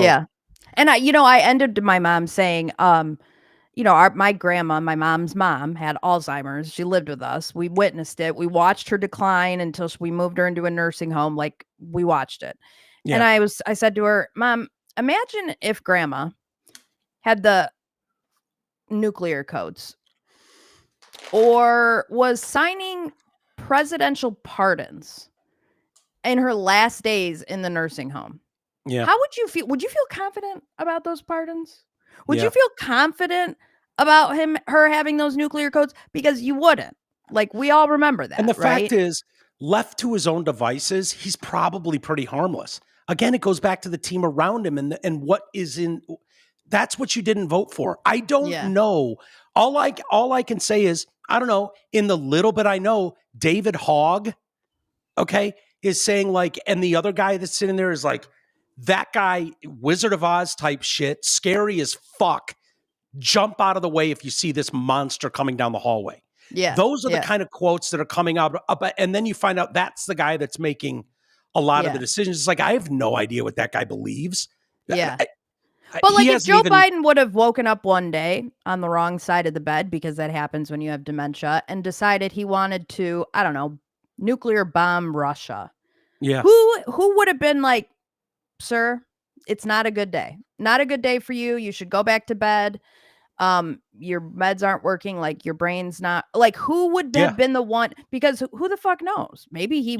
and I ended my mom saying, my grandma, my mom's mom, had Alzheimer's. She lived with us. We witnessed it. We watched her decline until we moved her into a nursing home. Like we watched it. Yeah. And I said to her, Mom, imagine if grandma had the nuclear codes or was signing presidential pardons in her last days in the nursing home. Yeah. How would you feel? Would you feel confident about those pardons? Would you feel confident about her having those nuclear codes? Because you wouldn't. Like, we all remember that. And the fact is, left to his own devices, he's probably pretty harmless. Again, it goes back to the team around him and what is in. That's what you didn't vote for. I don't know. All I can say is, I don't know. In the little bit I know, David Hogg, is saying like, and the other guy that's sitting there is like, that guy, Wizard of Oz type shit, scary as fuck. Jump out of the way if you see this monster coming down the hallway. Yeah. Those are the kind of quotes that are coming out. And then you find out that's the guy that's making a lot of the decisions. It's like, I have no idea what that guy believes. Yeah. But like if Joe Biden would have woken up one day on the wrong side of the bed, because that happens when you have dementia, and decided he wanted to, I don't know, nuclear bomb Russia. Yeah. Who would have been like, sir, it's not a good day. Not a good day for you. You should go back to bed. Your meds aren't working. Like your brain's not, like, who would have been the one? Because who the fuck knows? Maybe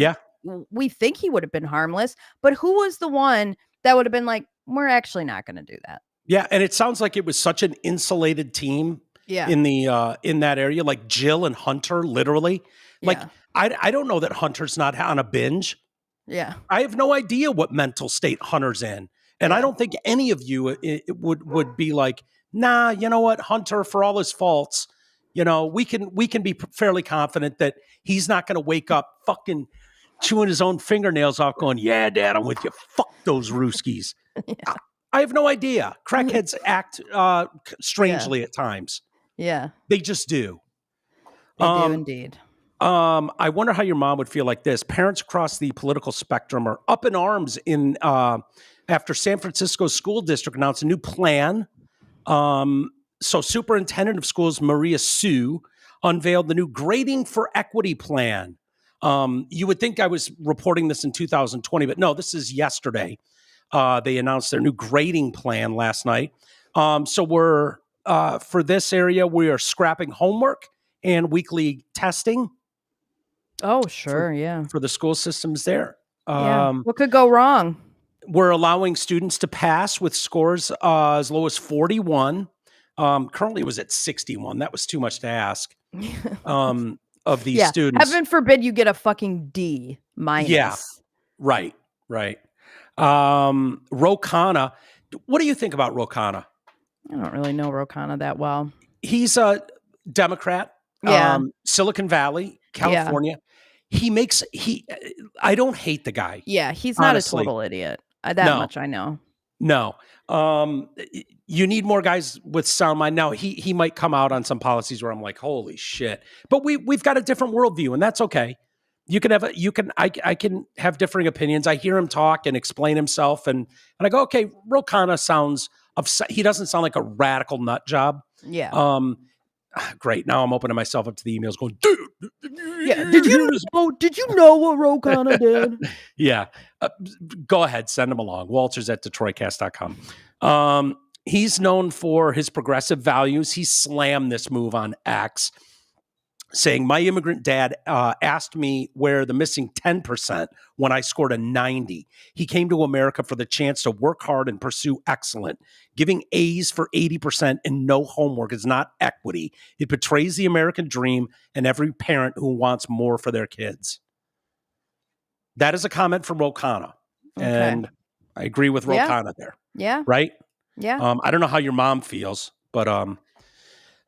we think he would have been harmless, but who was the one that would have been like, we're actually not going to do that? Yeah. And it sounds like it was such an insulated team in the, in that area, like Jill and Hunter, literally. Like, I don't know that Hunter's not on a binge. Yeah. I have no idea what mental state Hunter's in. And I don't think any of you would be like, nah, you know what, Hunter, for all his faults, you know, we can be fairly confident that he's not going to wake up fucking chewing his own fingernails off going, yeah, Dad, I'm with you. Fuck those Ruskies. Yeah. I have no idea. Crackheads act strangely at times. Yeah. They just do. They do indeed. I wonder how your mom would feel like this. Parents across the political spectrum are up in arms after San Francisco School District announced a new plan. So Superintendent of Schools Maria Sue unveiled the new Grading for Equity plan. You would think I was reporting this in 2020, but no, this is yesterday. They announced their new grading plan last night. So we're for this area, we are scrapping homework and weekly testing. Oh, sure, for the school systems there. What could go wrong? We're allowing students to pass with scores as low as 41. Currently, it was at 61. That was too much to ask of these students. Heaven forbid you get a fucking D minus. Yeah, right. Ro Khanna. What do you think about Ro Khanna? I don't really know Ro Khanna that well. He's a Democrat. Yeah. Silicon Valley, California. Yeah. I don't hate the guy. Yeah, he's honestly. Not a total idiot. That much I know. No. You need more guys with sound mind. Now, he might come out on some policies where I'm like, holy shit. But we've got a different worldview, and that's okay. I can have differing opinions. I hear him talk and explain himself, and I go, okay, Ro Khanna he doesn't sound like a radical nut job. Yeah. Great. Now I'm opening myself up to the emails going, dude. Yeah. Did you know what Ro Khanna did? Yeah. Go ahead. Send him along. Walters@DetroitCast.com. He's known for his progressive values. He slammed this move on X, saying, my immigrant dad asked me where the missing 10% when I scored a 90. He came to America for the chance to work hard and pursue excellence. Giving A's for 80% and no homework is not equity. It betrays the American dream and every parent who wants more for their kids. That is a comment from Ro Khanna. Okay. And I agree with Ro Khanna there. Yeah. Right? Yeah. I don't know how your mom feels, but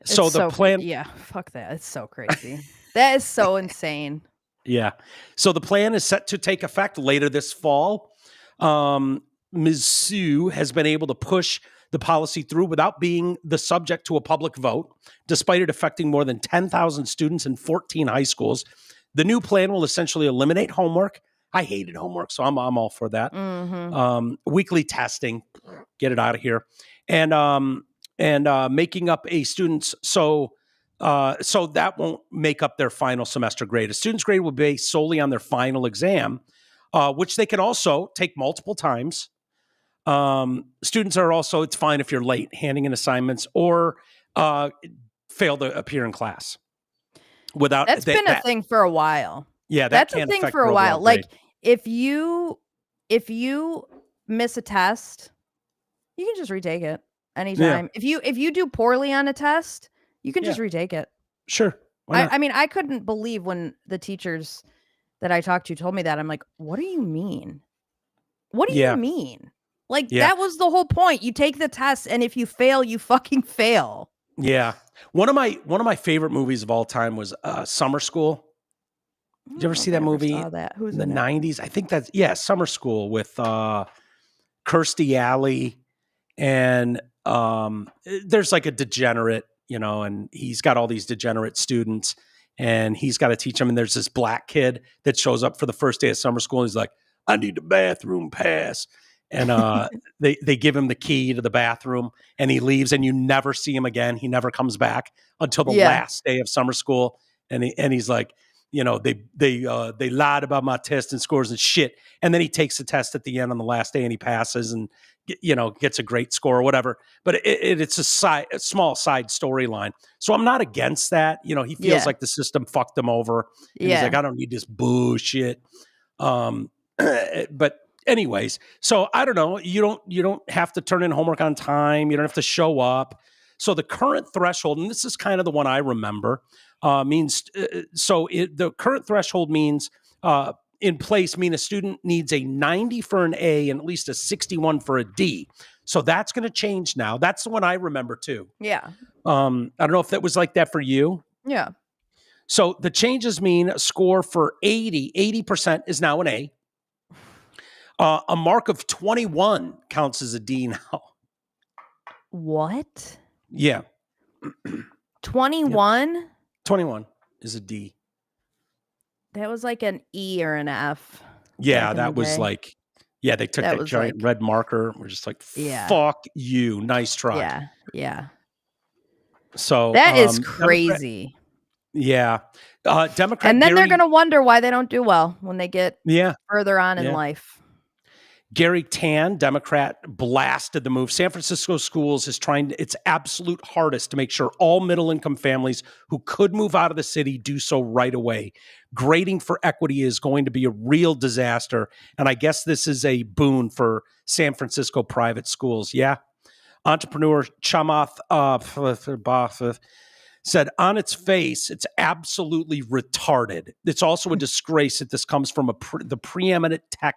so the plan. Yeah, fuck that. It's so crazy. That is so insane. Yeah. So the plan is set to take effect later this fall. Ms. Sue has been able to push the policy through without being the subject to a public vote, despite it affecting more than 10,000 students in 14 high schools. The new plan will essentially eliminate homework. I hated homework, so I'm all for that. Mm-hmm. Weekly testing, get it out of here, and making up a student's so that won't make up their final semester grade. A student's grade will be based solely on their final exam, which they can also take multiple times. Students are also, it's fine if you're late handing in assignments or fail to appear in class. That's been a thing for a while. Yeah, that's a thing for a while. Like if you miss a test, you can just retake it anytime. Yeah. If you do poorly on a test, you can just retake it. Sure. I mean, I couldn't believe when the teachers that I talked to told me that. I'm like, what do you mean? What do you mean? Like that was the whole point. You take the test, and if you fail, you fucking fail. Yeah. One of my favorite movies of all time was Summer School. Did you ever see that movie? Saw that. Who's in the 90s? I think that's Summer School with Kirstie Alley, and there's like a degenerate, and he's got all these degenerate students, and he's got to teach them. And there's this black kid that shows up for the first day of summer school. And he's like, I need the bathroom pass. And they give him the key to the bathroom, and he leaves, and you never see him again. He never comes back until the last day of summer school. And he's like, they lied about my test and scores and shit. And then he takes the test at the end on the last day, and he passes and, gets a great score or whatever. But it's a small side storyline. So I'm not against that. He feels like the system fucked him over. And he's like, I don't need this bullshit. But anyways, so I don't know. You don't have to turn in homework on time. You don't have to show up. So the current threshold, and this is kind of the one I remember, means the current threshold means in place mean a student needs a 90 for an A and at least a 61 for a D. So that's going to change now. That's the one I remember too. Yeah. I don't know if that was like that for you. Yeah. So the changes mean a score for 80% is now an A. A mark of 21 counts as a D now. What? Yeah. 21? Yep. 21 is a D. That was like an E or an F. Yeah, that was like, they took that giant red marker. We're just like, fuck you. Nice try. Yeah. Yeah. So that is crazy. Democrat. And then they're going to wonder why they don't do well when they get further on in life. Gary Tan, Democrat, blasted the move. San Francisco schools is trying its absolute hardest to make sure all middle-income families who could move out of the city do so right away. Grading for equity is going to be a real disaster, and I guess this is a boon for San Francisco private schools. Yeah. Entrepreneur Chamath said, on its face, it's absolutely retarded. It's also a disgrace that this comes from the preeminent tech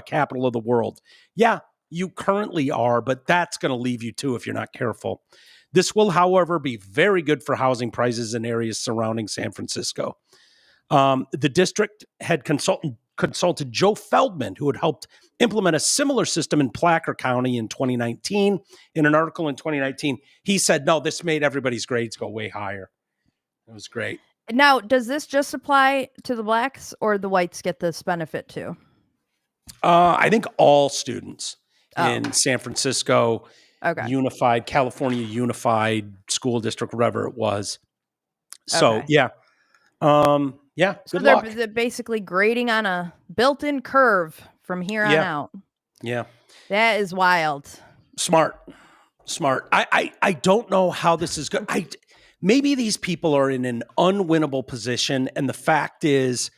capital of the world. Yeah, you currently are, but that's going to leave you too if you're not careful. This will, however, be very good for housing prices in areas surrounding San Francisco. The district had consulted Joe Feldman, who had helped implement a similar system in Placer County in 2019. In an article in 2019, he said, no, this made everybody's grades go way higher. It was great. Now, does this just apply to the blacks or the whites get this benefit too? I think all students in San Francisco, California Unified School District, whatever it was. So, so they're basically grading on a built-in curve from here on out. Yeah. That is wild. Smart. I don't know how this is going. Maybe these people are in an unwinnable position. And the fact is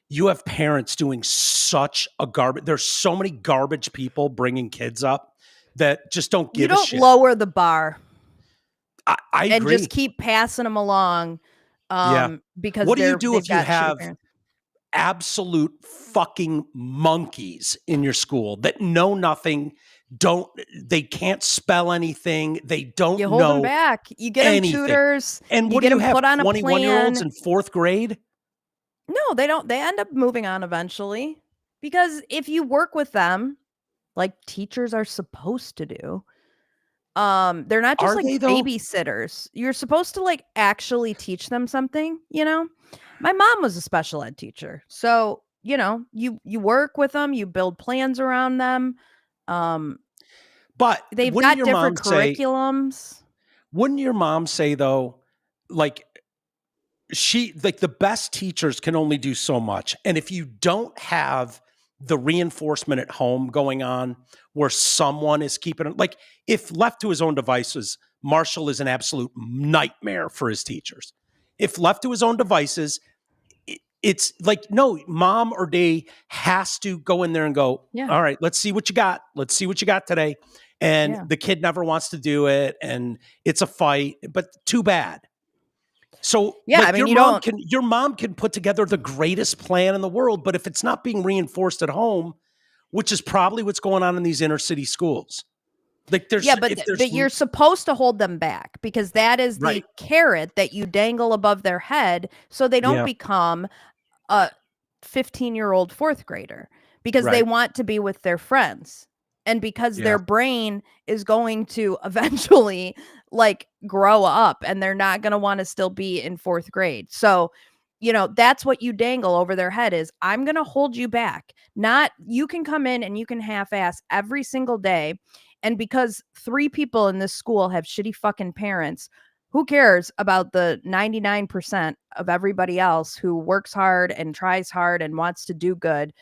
you have parents doing such a garbage. There's so many garbage people bringing kids up that just don't give a shit. You don't lower the bar. I agree. And just keep passing them along. Because what do you do if you have absolute fucking monkeys in your school that know nothing, they can't spell anything, they don't you hold know them back, you get them tutors, and you get them put on a 21-year-olds in fourth grade? No, they don't. They end up moving on eventually, because if you work with them like teachers are supposed to do, they're not just like babysitters. You're supposed to like actually teach them something, My mom was a special ed teacher. So, you work with them, you build plans around them. But they've got different curriculums. Wouldn't your mom say though, like the best teachers can only do so much. And if you don't have the reinforcement at home going on where someone is keeping it, like if left to his own devices, Marshall is an absolute nightmare for his teachers. If left to his own devices, it's like, no, mom or dad has to go in there and go, all right, let's see what you got. Let's see what you got today. And the kid never wants to do it. And it's a fight, but too bad. So your mom can put together the greatest plan in the world, but if it's not being reinforced at home, which is probably what's going on in these inner city schools. Like but you're supposed to hold them back because that is the carrot that you dangle above their head so they don't become a 15-year-old fourth grader because they want to be with their friends. And because their brain is going to eventually like grow up and they're not going to want to still be in fourth grade. So, that's what you dangle over their head is I'm going to hold you back. Not you can come in and you can half-ass every single day. And because 3 people in this school have shitty fucking parents, who cares about the 99% of everybody else who works hard and tries hard and wants to do good?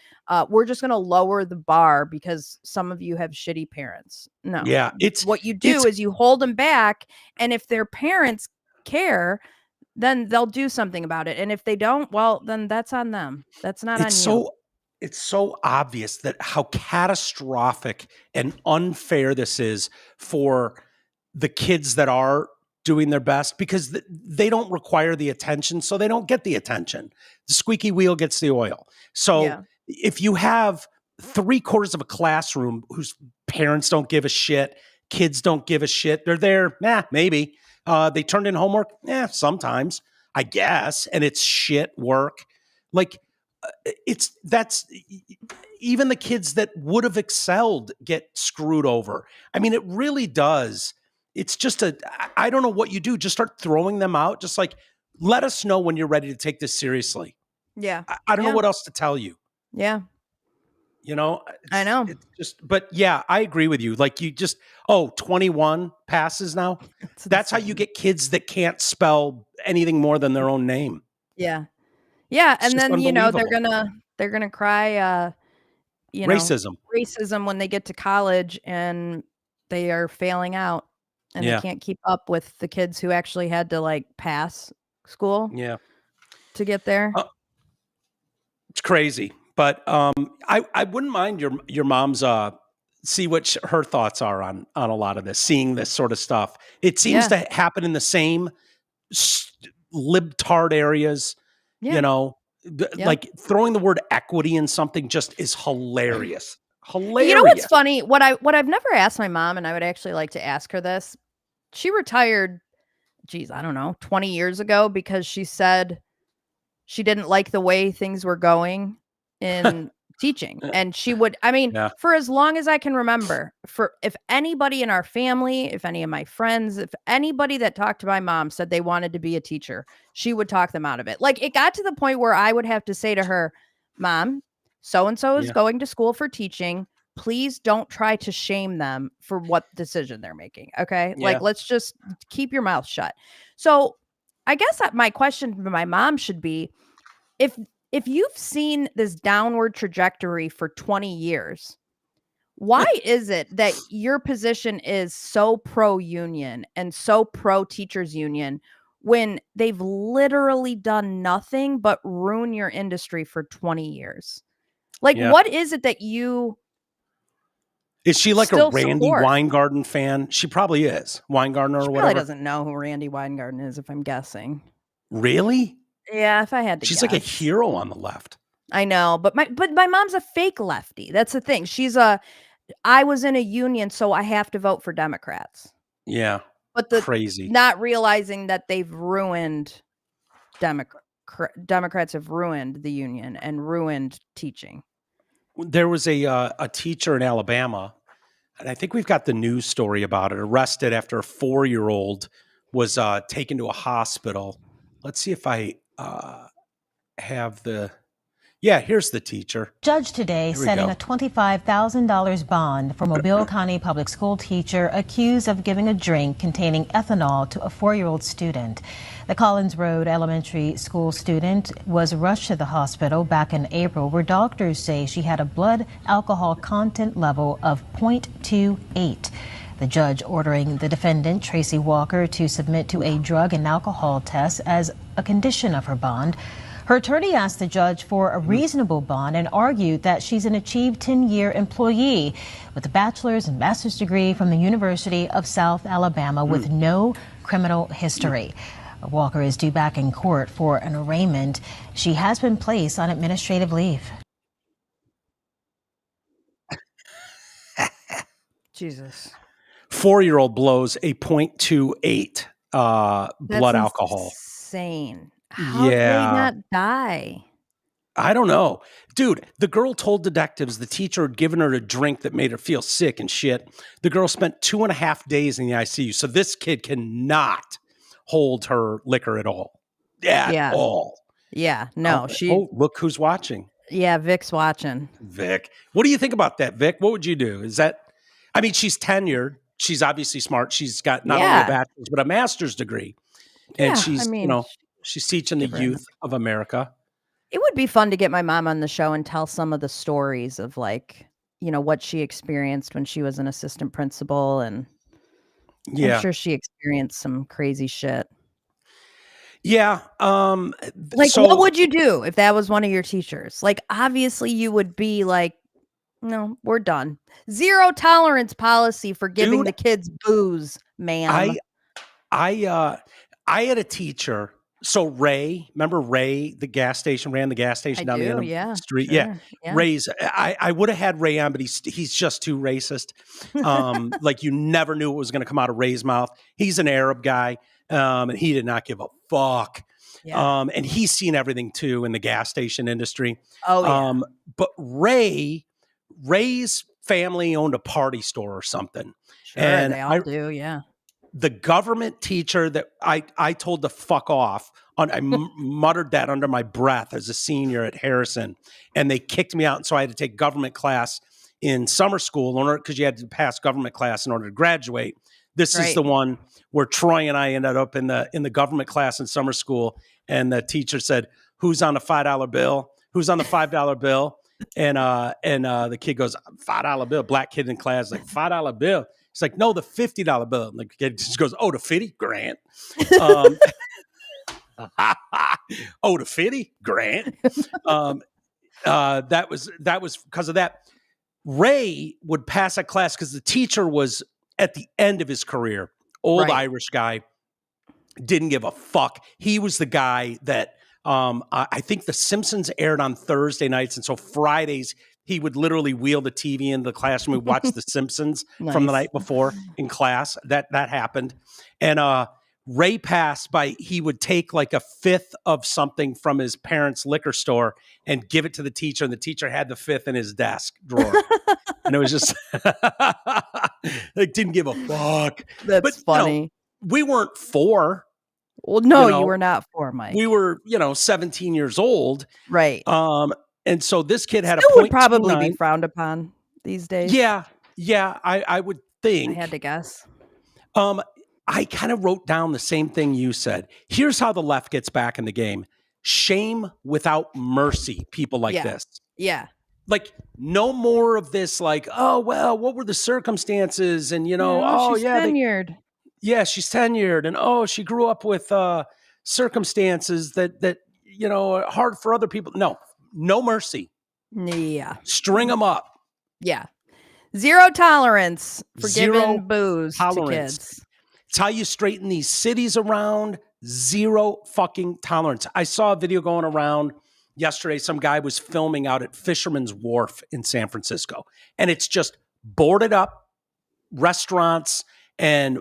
We're just going to lower the bar because some of you have shitty parents. No. Yeah. What you do is you hold them back. And if their parents care, then they'll do something about it. And if they don't, well, then that's on them. That's not on you. It's so obvious that how catastrophic and unfair this is for the kids that are doing their best because they don't require the attention, so they don't get the attention. The squeaky wheel gets the oil. So if you have 3/4 of a classroom whose parents don't give a shit, kids don't give a shit, they're there, maybe. They turned in homework, sometimes, I guess, and it's shit work. Like, that's even the kids that would have excelled get screwed over. I mean, it really does. It's just I don't know what you do. Just start throwing them out. Just like, let us know when you're ready to take this seriously. Yeah. I don't know what else to tell you. Yeah. You know, I know. It's just, but yeah, I agree with you. Like, you just, 21 passes now. That's how you get kids that can't spell anything more than their own name. Yeah. Yeah. And then, they're gonna cry, racism when they get to college and they are failing out and they can't keep up with the kids who actually had to like pass school to get there. It's crazy. But I wouldn't mind your mom's see what her thoughts are on a lot of this, seeing this sort of stuff. It seems to happen in the same libtard areas, like throwing the word equity in something just is hilarious. Hilarious. You know what's funny? What I've never asked my mom, and I would actually like to ask her this. She retired, I don't know, 20 years ago because she said she didn't like the way things were going in teaching. And she would, for as long as I can remember, if anybody in our family, if any of my friends, if anybody that talked to my mom said they wanted to be a teacher, she would talk them out of it. Like, it got to the point where I would have to say to her, Mom, so-and-so is going to school for teaching. Please don't try to shame them for what decision they're making. Okay. Like, let's just keep your mouth shut. So I guess my question to my mom should be, if you've seen this downward trajectory for 20 years, why is it that your position is so pro-union and so pro-teachers union when they've literally done nothing but ruin your industry for 20 years? Like, what is it that you... Is she like a Randy Weingarten fan? She probably is. Weingarten or whatever. She probably doesn't know who Randy Weingarten is, if I'm guessing. Really? Yeah, if I had to She's guess. like a hero on the left. I know, but my mom's a fake lefty. That's the thing. I was in a union, so I have to vote for Democrats. Yeah. But crazy. Not realizing that they've ruined Democrats have ruined the union and ruined teaching. There was a teacher in Alabama, and I think we've got the news story about it, arrested after a 4-year-old was taken to a hospital. Let's see if I have here's the teacher. Judge today setting a $25,000 bond for Mobile County Public School teacher accused of giving a drink containing ethanol to a 4-year-old student. The Collins Road Elementary School student was rushed to the hospital back in April, where doctors say she had a blood alcohol content level of 0.28. The judge ordering the defendant, Tracy Walker, to submit to a drug and alcohol test as a condition of her bond. Her attorney asked the judge for a reasonable bond and argued that she's an achieved 10-year employee with a bachelor's and master's degree from the University of South Alabama with no criminal history. Walker is due back in court for an arraignment. She has been placed on administrative leave. Jesus. 4-year-old blows a 0.28 blood alcohol. Insane. How did they not die? I don't know. Dude, the girl told detectives the teacher had given her a drink that made her feel sick and shit. The girl spent 2.5 days in the ICU. So this kid cannot hold her liquor at all. At all. Yeah, no. Look who's watching. Yeah, Vic's watching. Vic. What do you think about that, Vic? What would you do? She's tenured. She's obviously smart. She's got not only a bachelor's, but a master's degree. And she's, she's teaching the youth of America. It would be fun to get my mom on the show and tell some of the stories of what she experienced when she was an assistant principal. And I'm sure she experienced some crazy shit. Yeah. What would you do if that was one of your teachers? Like, obviously you would be like, no, we're done. Zero tolerance policy for giving the kids booze, ma'am. I had a teacher. So Ray, remember Ray, the gas station, ran the gas station down the end of the street? Sure, yeah. Ray's, I would have had Ray on, but he's just too racist. Like you never knew what was going to come out of Ray's mouth. He's an Arab guy, and he did not give a fuck. Yeah. And he's seen everything too in the gas station industry. Oh, yeah. But Ray's family owned a party store or something. Sure, and they all do, yeah. The government teacher that I told to fuck off, I muttered that under my breath as a senior at Harrison, and they kicked me out. And so I had to take government class in summer school because you had to pass government class in order to graduate. This is the one where Troy and I ended up in the government class in summer school, and the teacher said, "Who's on the $5 bill? Who's on the $5 bill?" And the kid goes, $5 bill. Black kid in class like $5 bill. It's like, no, the $50 bill. And the kid just goes, oh, the 50 Grant. Oh, the 50 Grant. That was because of that. Ray would pass that class because the teacher was at the end of his career. Old Irish guy, didn't give a fuck. He was the guy that I think The Simpsons aired on Thursday nights, and so Fridays he would literally wheel the TV into the classroom and watch The Simpsons from the night before in class. That happened. And Ray passed by, he would take like a fifth of something from his parents' liquor store and give it to the teacher, and the teacher had the fifth in his desk drawer. And it was just, like, didn't give a fuck. That's funny. We weren't 4. Well, no, you were not 4, Mike. We were, 17 years old. Right. And so this kid had would probably be frowned upon these days. Yeah, I would think. I had to guess. I kind of wrote down the same thing you said. Here's how the left gets back in the game. Shame without mercy, people like this. Yeah. Like, no more of this, like, oh, well, what were the circumstances? And, she's tenured. She's tenured. And, she grew up with circumstances that are hard for other people. No mercy. Yeah. String them up. Yeah. Zero tolerance for giving booze to kids. It's how you straighten these cities around. Zero fucking tolerance. I saw a video going around yesterday. Some guy was filming out at Fisherman's Wharf in San Francisco. And it's just boarded up restaurants and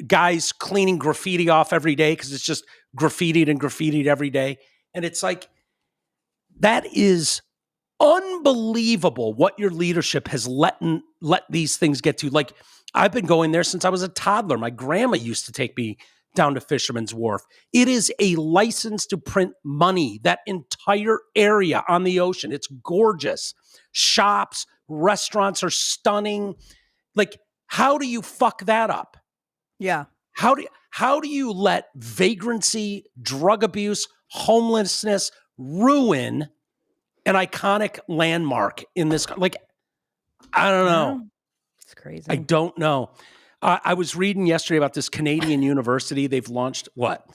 guys cleaning graffiti off every day because it's just graffitied every day. And it's like, that is unbelievable what your leadership has let these things get to. Like, I've been going there since I was a toddler. My grandma used to take me down to Fisherman's Wharf. It is a license to print money, that entire area on the ocean. It's gorgeous. Shops, restaurants are stunning. Like, how do you fuck that up? Yeah. How do you let vagrancy, drug abuse, homelessness ruin an iconic landmark in this? Like, I don't know. It's crazy. I don't know. I was reading yesterday about this Canadian university. They've launched what?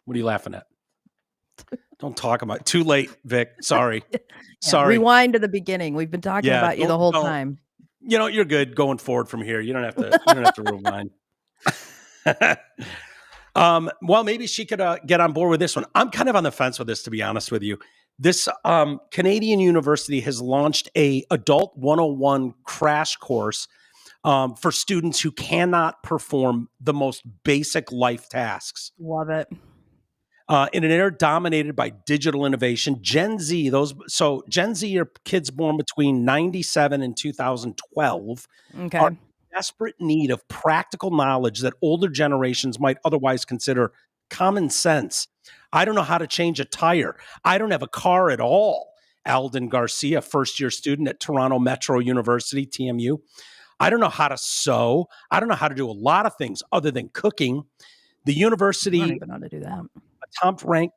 What are you laughing at? Don't talk about it. Too late, Vic. Sorry. Sorry. Rewind to the beginning. We've been talking about you the whole time. You're good going forward from here. You don't have to rewind. Well, maybe she could get on board with this one. I'm kind of on the fence with this, to be honest with you. This Canadian university has launched a Adult 101 crash course for students who cannot perform the most basic life tasks. Love it. In an era dominated by digital innovation, Gen Z are kids born between 97 and 2012, are in desperate need of practical knowledge that older generations might otherwise consider common sense. I don't know how to change a tire. I don't have a car at all. Alden Garcia, first-year student at Toronto Metro University, TMU. I don't know how to sew. I don't know how to do a lot of things other than cooking. The university, I don't even know how to do that. A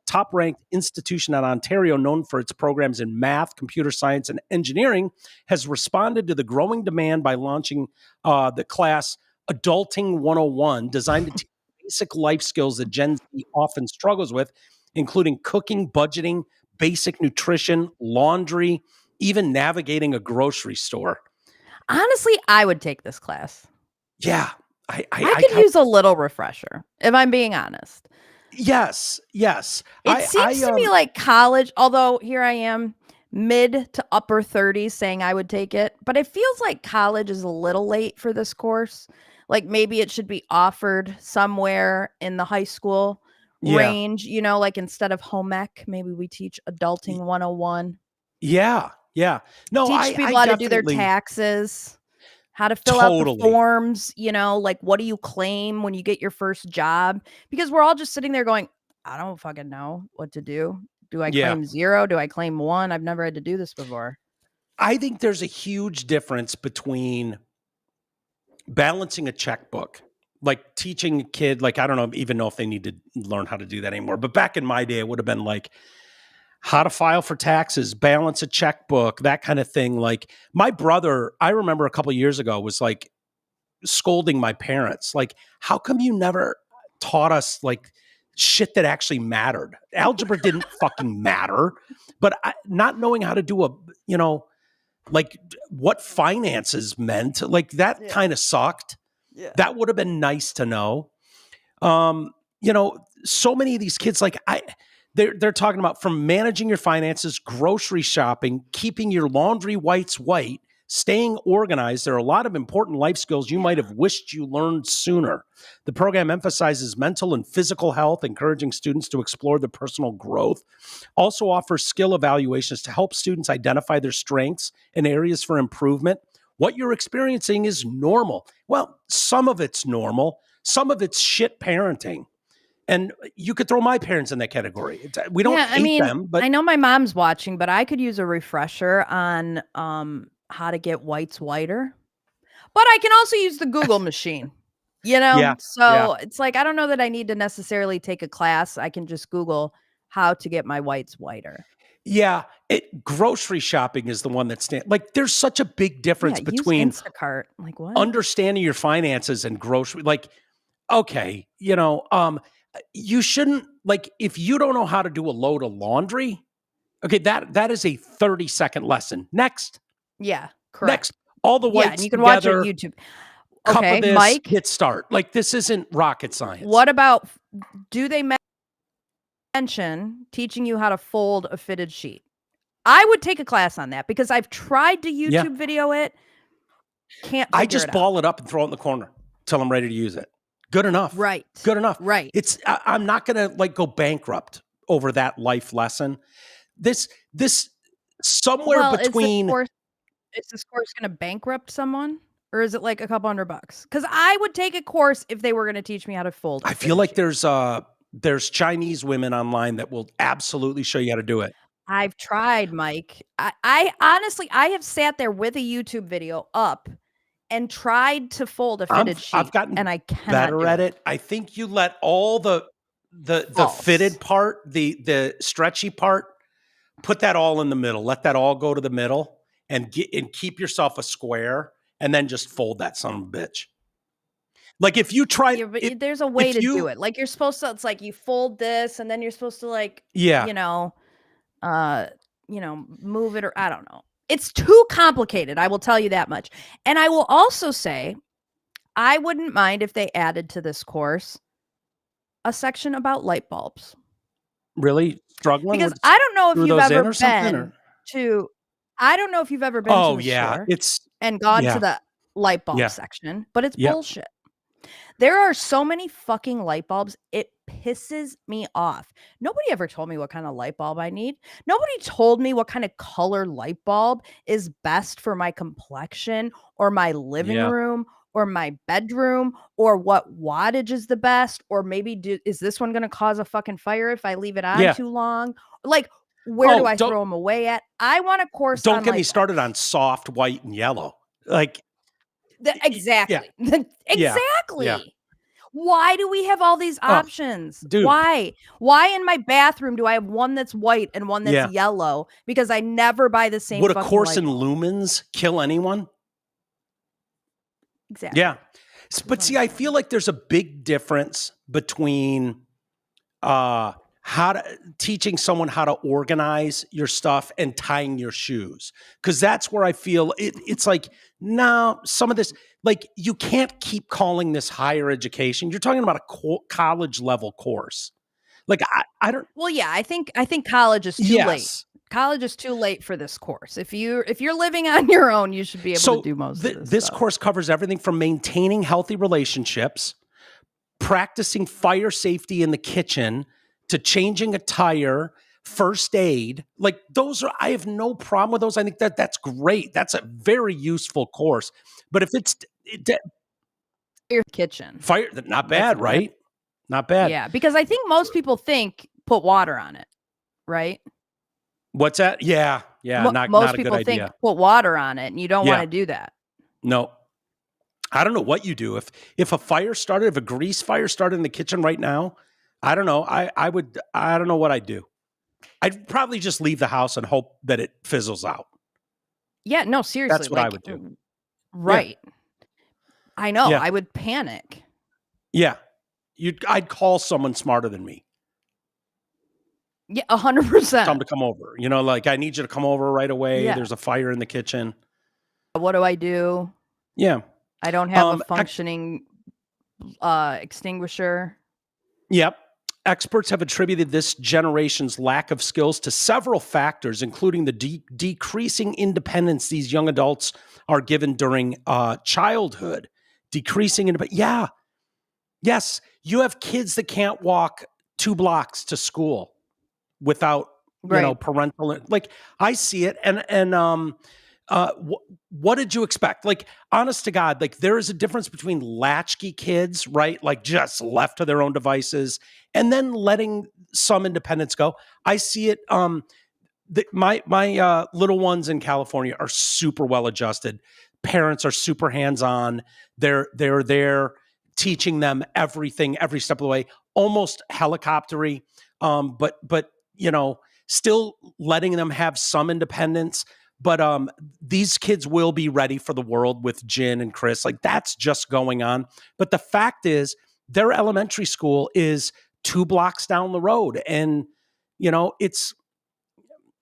top-ranked institution in Ontario known for its programs in math, computer science, and engineering, has responded to the growing demand by launching the class Adulting 101, designed to teach basic life skills that Gen Z often struggles with, including cooking, budgeting, basic nutrition, laundry, even navigating a grocery store. Honestly, I would take this class. Yeah. I could use a little refresher, if I'm being honest. Yes. It seems to me like college, although here I am, mid to upper 30s saying I would take it, but it feels like college is a little late for this course. Like maybe it should be offered somewhere in the high school range, like instead of home ec, maybe we teach adulting 101. Yeah. No, teach people how to do their taxes, how to fill out the forms, like what do you claim when you get your first job? Because we're all just sitting there going, I don't fucking know what to do. Do I claim 0? Do I claim 1? I've never had to do this before. I think there's a huge difference between balancing a checkbook, like teaching a kid, like, I don't even know if they need to learn how to do that anymore. But back in my day, it would have been like how to file for taxes, balance a checkbook, that kind of thing. Like my brother, I remember a couple of years ago, was like scolding my parents. Like, how come you never taught us like shit that actually mattered? Algebra didn't fucking matter, but not knowing how to do like what finances meant, like that kind of sucked. Yeah. That would have been nice to know. So many of these kids, like they're talking about from managing your finances, grocery shopping, keeping your laundry whites white, staying organized. There are a lot of important life skills you might have wished you learned sooner. The program emphasizes mental and physical health, encouraging students to explore their personal growth. Also offers skill evaluations to help students identify their strengths and areas for improvement. What you're experiencing is normal. Well, some of it's normal. Some of it's shit parenting. And you could throw my parents in that category. We don't hate them. But I know my mom's watching, but I could use a refresher on how to get whites whiter. But I can also use the Google machine, So it's like, I don't know that I need to necessarily take a class. I can just Google how to get my whites whiter. Yeah. Grocery shopping is the one that like there's such a big difference between use Instacart. Like what? Understanding your finances and grocery. Like, okay, you shouldn't, like, if you don't know how to do a load of laundry, okay, that is a 30-second lesson. Next. Yeah, correct. Next. All the whites and you can together, watch it on YouTube. Cup Okay, of this, Mike. hit start. Like, this isn't rocket science. What about, do they mention teaching you how to fold a fitted sheet? I would take a class on that because I've tried to YouTube video it. Can't figure I just ball it up and throw it in the corner till I'm ready to use it. Good enough. Right. Good enough. Right. I'm not going to like go bankrupt over that life lesson. This somewhere between. Is this course going to bankrupt someone? Or is it like a couple $100? Because I would take a course if they were going to teach me how to fold. I feel like there's Chinese women online that will absolutely show you how to do it. I've tried, Mike. I honestly, I have sat there with a YouTube video up and tried to fold a fitted sheet. I've gotten and I cannot better at it. I think you let all the fitted part, the stretchy part, put that all in the middle. Let that all go to the middle and keep yourself a square, and then just fold that son of a bitch. Like if you try, but there's a way to do it. Like you're supposed to. It's like you fold this, and then you're supposed to move it, or I don't know. It's too complicated. I will tell you that much. And I will also say, I wouldn't mind if they added to this course a section about light bulbs. Really struggling? Because I don't know if you've ever been to. I don't know if you've ever been to the store and gone to the light bulb section, but it's bullshit. There are so many fucking light bulbs. It pisses me off. Nobody ever told me what kind of light bulb I need. Nobody told me what kind of color light bulb is best for my complexion or my living room or my bedroom, or what wattage is the best, or maybe is this one going to cause a fucking fire if I leave it on too long? Like, where do I throw them away at? I want a course. Don't get me started on soft white and yellow. Like exactly. Exactly. Yeah. Why do we have all these options? Dude. Why in my bathroom do I have one that's white and one that's yellow? Because I never buy the same. Would a course in lumens kill anyone? Exactly. Yeah. But see, I feel like there's a big difference between teaching someone how to organize your stuff and tying your shoes. Because that's where I feel it's like, no, some of this, like, you can't keep calling this higher education. You're talking about a college level course. Like I don't. Well, yeah, I think college is too Yes. late. College is too late for this course. If you're living on your own, you should be able to do most of this stuff. course covers everything from maintaining healthy relationships, practicing fire safety in the kitchen, to changing a tire, first aid. Like I have no problem with those. I think that's great. That's a very useful course. But if it's your kitchen, fire, not bad, right? Not bad. Yeah, because I think most people think put water on it, right? What's that? Yeah. Most not a good people idea. think put water on it, and you don't want to do that. No. I don't know what you do. If a grease fire started in the kitchen right now, I don't know. I don't know what I'd do. I'd probably just leave the house and hope that it fizzles out. Yeah, no, seriously. That's what I would do. Right. Yeah. I know. Yeah. I would panic. Yeah. I'd call someone smarter than me. Yeah, 100%. Tell them to come over. Like, I need you to come over right away. Yeah. There's a fire in the kitchen. What do I do? Yeah. I don't have a functioning extinguisher. Yep. Experts have attributed this generation's lack of skills to several factors, including the decreasing independence these young adults are given during childhood. Decreasing independence. Yeah. Yes. You have kids that can't walk 2 blocks to school without, parental. Like, I see it. And what did you expect? Like, honest to God, like, there is a difference between latchkey kids, right? Like, just left to their own devices, and then letting some independence go. I see it. My little ones in California are super well adjusted. Parents are super hands-on. They're there teaching them everything, every step of the way, almost helicoptery. But still letting them have some independence. But these kids will be ready for the world with Jen and Chris. Like, that's just going on. But the fact is, their elementary school is 2 blocks down the road. And, it's,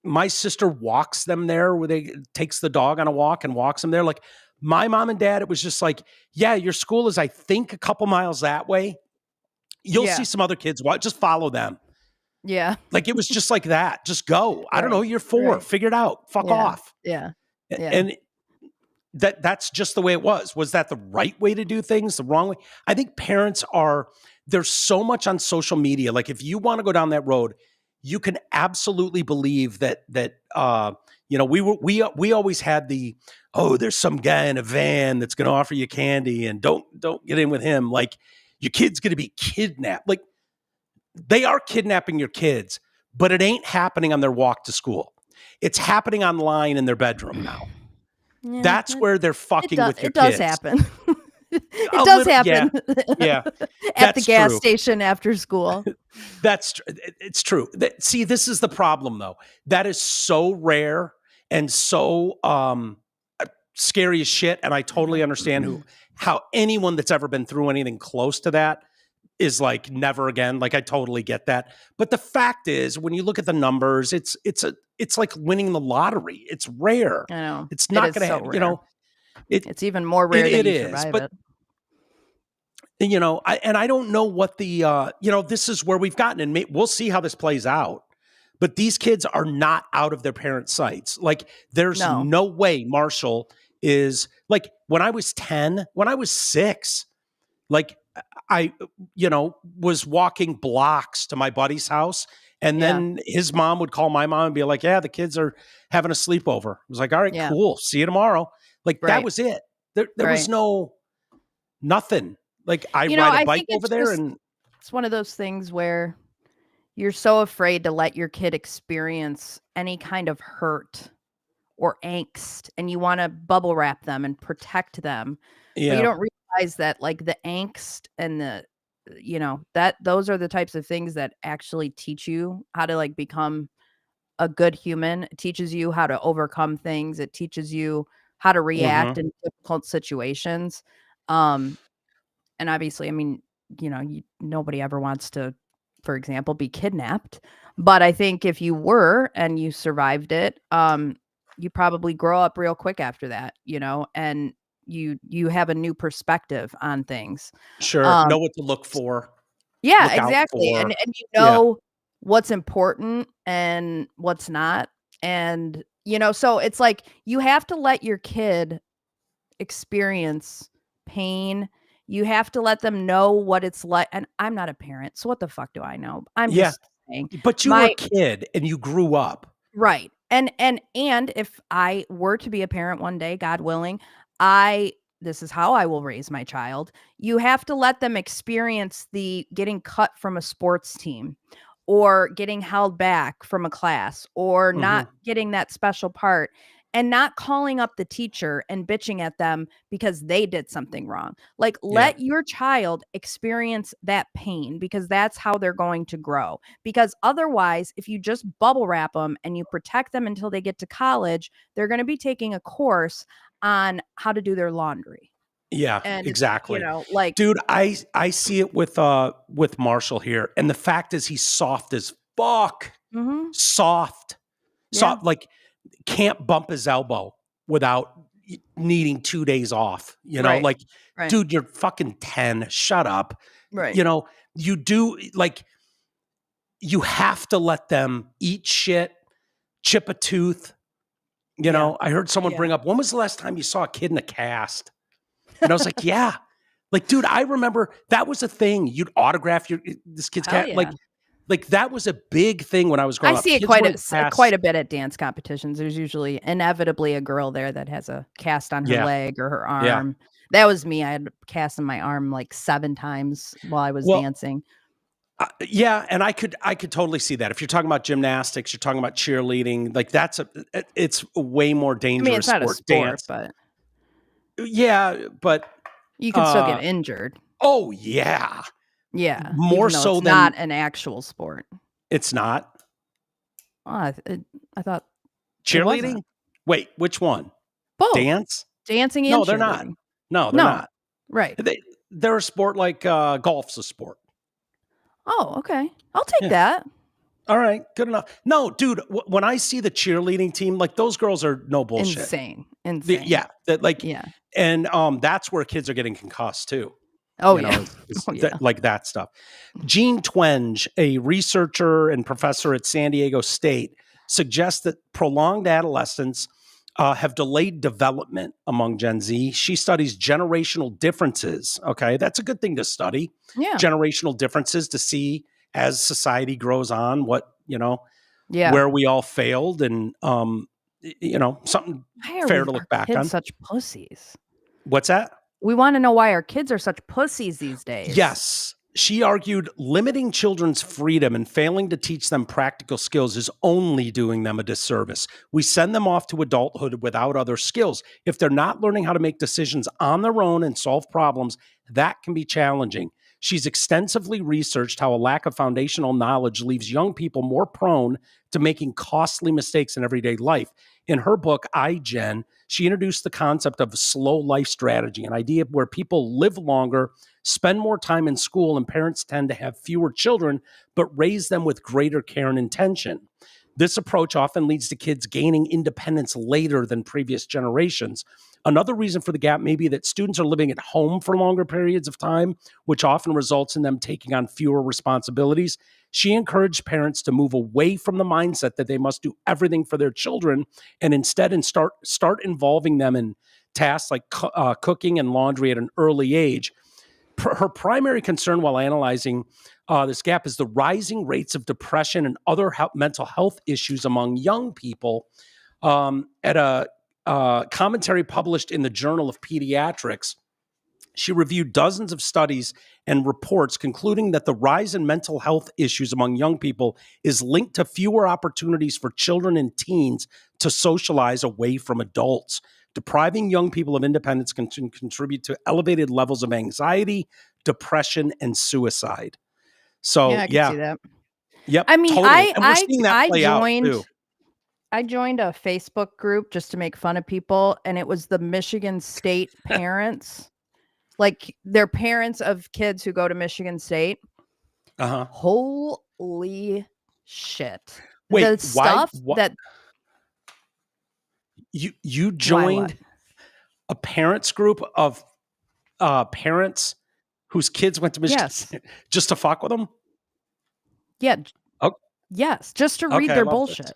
my sister walks them there, takes the dog on a walk and walks them there. Like, my mom and dad, it was just like, yeah, your school is, I think, a couple miles that way. You'll see some other kids. Just follow them. Yeah. Like, it was just like that. Just go. I don't know. You're 4. Right. Figure it out. Fuck off. Yeah. And that's just the way it was. Was that the right way to do things? The wrong way? I think parents there's so much on social media. Like, if you want to go down that road, you can absolutely believe that we always had there's some guy in a van that's going to offer you candy, and don't get in with him. Like, your kid's going to be kidnapped. Like, they are kidnapping your kids, but it ain't happening on their walk to school. It's happening online in their bedroom now. Yeah, that's where they're fucking with your kids. It does happen. It does happen. Yeah. At the gas station after school. It's true. See, this is the problem, though. That is so rare and so scary as shit. And I totally understand how anyone that's ever been through anything close to that is like, never again. Like, I totally get that. But the fact is, when you look at the numbers, it's like winning the lottery. It's rare. I know. It's not going to happen. It's even more rare than you survive it. I don't know what this is where we've gotten, and we'll see how this plays out. But these kids are not out of their parents' sights. Like, there's no way Marshall is, like, when I was 10, when I was 6, like, I, was walking blocks to my buddy's house. And then his mom would call my mom and be like, yeah, the kids are having a sleepover. I was like, all right, cool. See you tomorrow. Like, that was it. There was nothing. Like, I ride a bike over there, and it's one of those things where you're so afraid to let your kid experience any kind of hurt or angst, and you want to bubble wrap them and protect them. Yeah. But you don't realize that, like, the angst and those are the types of things that actually teach you how to, like, become a good human. It teaches you how to overcome things. It teaches you how to react in difficult situations. And obviously, I mean, nobody ever wants to, for example, be kidnapped. But I think if you were and you survived it, you probably grow up real quick after that, and you have a new perspective on things. Sure. Know what to look for. Yeah, look out exactly. for. And you know what's important and what's not. And, so it's like you have to let your kid experience pain. You have to let them know what it's like. And I'm not a parent, so what the fuck do I know? I'm just saying. But you were a kid and you grew up. Right. And if I were to be a parent one day, God willing, this is how I will raise my child. You have to let them experience the getting cut from a sports team or getting held back from a class or not getting that special part and not calling up the teacher and bitching at them because they did something wrong. Like, let your child experience that pain because that's how they're going to grow. Because otherwise, if you just bubble wrap them and you protect them until they get to college, they're going to be taking a course on how to do their laundry. Yeah, And exactly. like, dude, I see it with Marshall here. And the fact is he's soft as fuck. Soft, like can't bump his elbow without needing 2 days off, like, dude, you're fucking 10, shut up. Right. You do, like, you have to let them eat shit, chip a tooth. I heard someone bring up, when was the last time you saw a kid in a cast? And I was like, yeah. Like, dude, I remember that was a thing. You'd autograph this kid's cat. Like that was a big thing when I was growing up. I see it quite a bit at dance competitions. There's usually inevitably a girl there that has a cast on her leg or her arm. Yeah. That was me. I had a cast on my arm like 7 times while I was dancing. And I could totally see that. If you're talking about gymnastics, you're talking about cheerleading, like it's a way more dangerous. I mean, it's not a sport, dance. but but you can still get injured. Oh yeah. Yeah. More so it's than not an actual sport. It's not. Oh, I thought cheerleading. Wait, which one? Both. No, Dancing and they're not. No, they're not. Right. They're a sport like golf's a sport. Oh, okay. I'll take that. All right, good enough. No, dude, when I see the cheerleading team, like those girls are no bullshit. Insane. And that's where kids are getting concussed too. Oh, like that stuff. Jean Twenge, a researcher and professor at San Diego State, suggests that prolonged adolescence have delayed development among Gen Z. She studies generational differences. Okay, that's a good thing to study. Yeah. Generational differences to see as society grows on what, where we all failed and, something fair to look back on. Such pussies. What's that? We want to know why our kids are such pussies these days. Yes. She argued limiting children's freedom and failing to teach them practical skills is only doing them a disservice. We send them off to adulthood without other skills. If they're not learning how to make decisions on their own and solve problems, that can be challenging. She's extensively researched how a lack of foundational knowledge leaves young people more prone to making costly mistakes in everyday life. In her book, iGen, she introduced the concept of slow life strategy, an idea where people live longer, spend more time in school, and parents tend to have fewer children, but raise them with greater care and intention. This approach often leads to kids gaining independence later than previous generations. Another reason for the gap may be that students are living at home for longer periods of time, which often results in them taking on fewer responsibilities. She encouraged parents to move away from the mindset that they must do everything for their children and instead start involving them in tasks like cooking and laundry at an early age. Her primary concern while analyzing this gap is the rising rates of depression and other mental health issues among young people. At a commentary published in the Journal of Pediatrics, she reviewed dozens of studies and reports concluding that the rise in mental health issues among young people is linked to fewer opportunities for children and teens to socialize away from adults. Depriving young people of independence can contribute to elevated levels of anxiety, depression, and suicide. So, I can see that. Yep. I mean, totally. And we're seeing that play out too. I joined a Facebook group just to make fun of people, and it was the Michigan State parents. Like, they're parents of kids who go to Michigan State. Holy shit. Wait, the stuff that you joined a parents group of parents whose kids went to Michigan Yes. just to fuck with them? Yeah. Oh, Yes, just to read okay, I their love bullshit. this.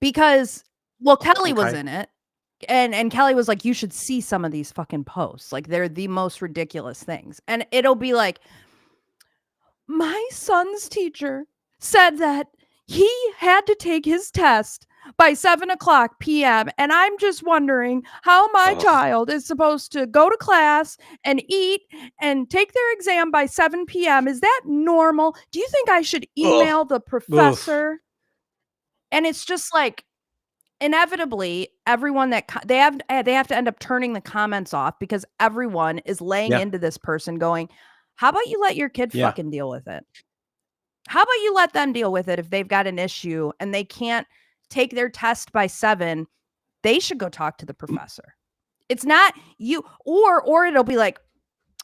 Because, well, Kelly was Okay. in it. And Kelly was like, you should see some of these fucking posts. Like, they're the most ridiculous things. And it'll be like, my son's teacher said that he had to take his test by 7:00 p.m. And I'm just wondering how my child is supposed to go to class and eat and take their exam by 7 p.m. Is that normal? Do you think I should email the professor? And it's just like, inevitably, everyone that they have to end up turning the comments off because everyone is laying into this person going, how about you let your kid fucking deal with it? How about you let them deal with it if they've got an issue and they can't take their test by 7? They should go talk to the professor. It's not you, or it'll be like,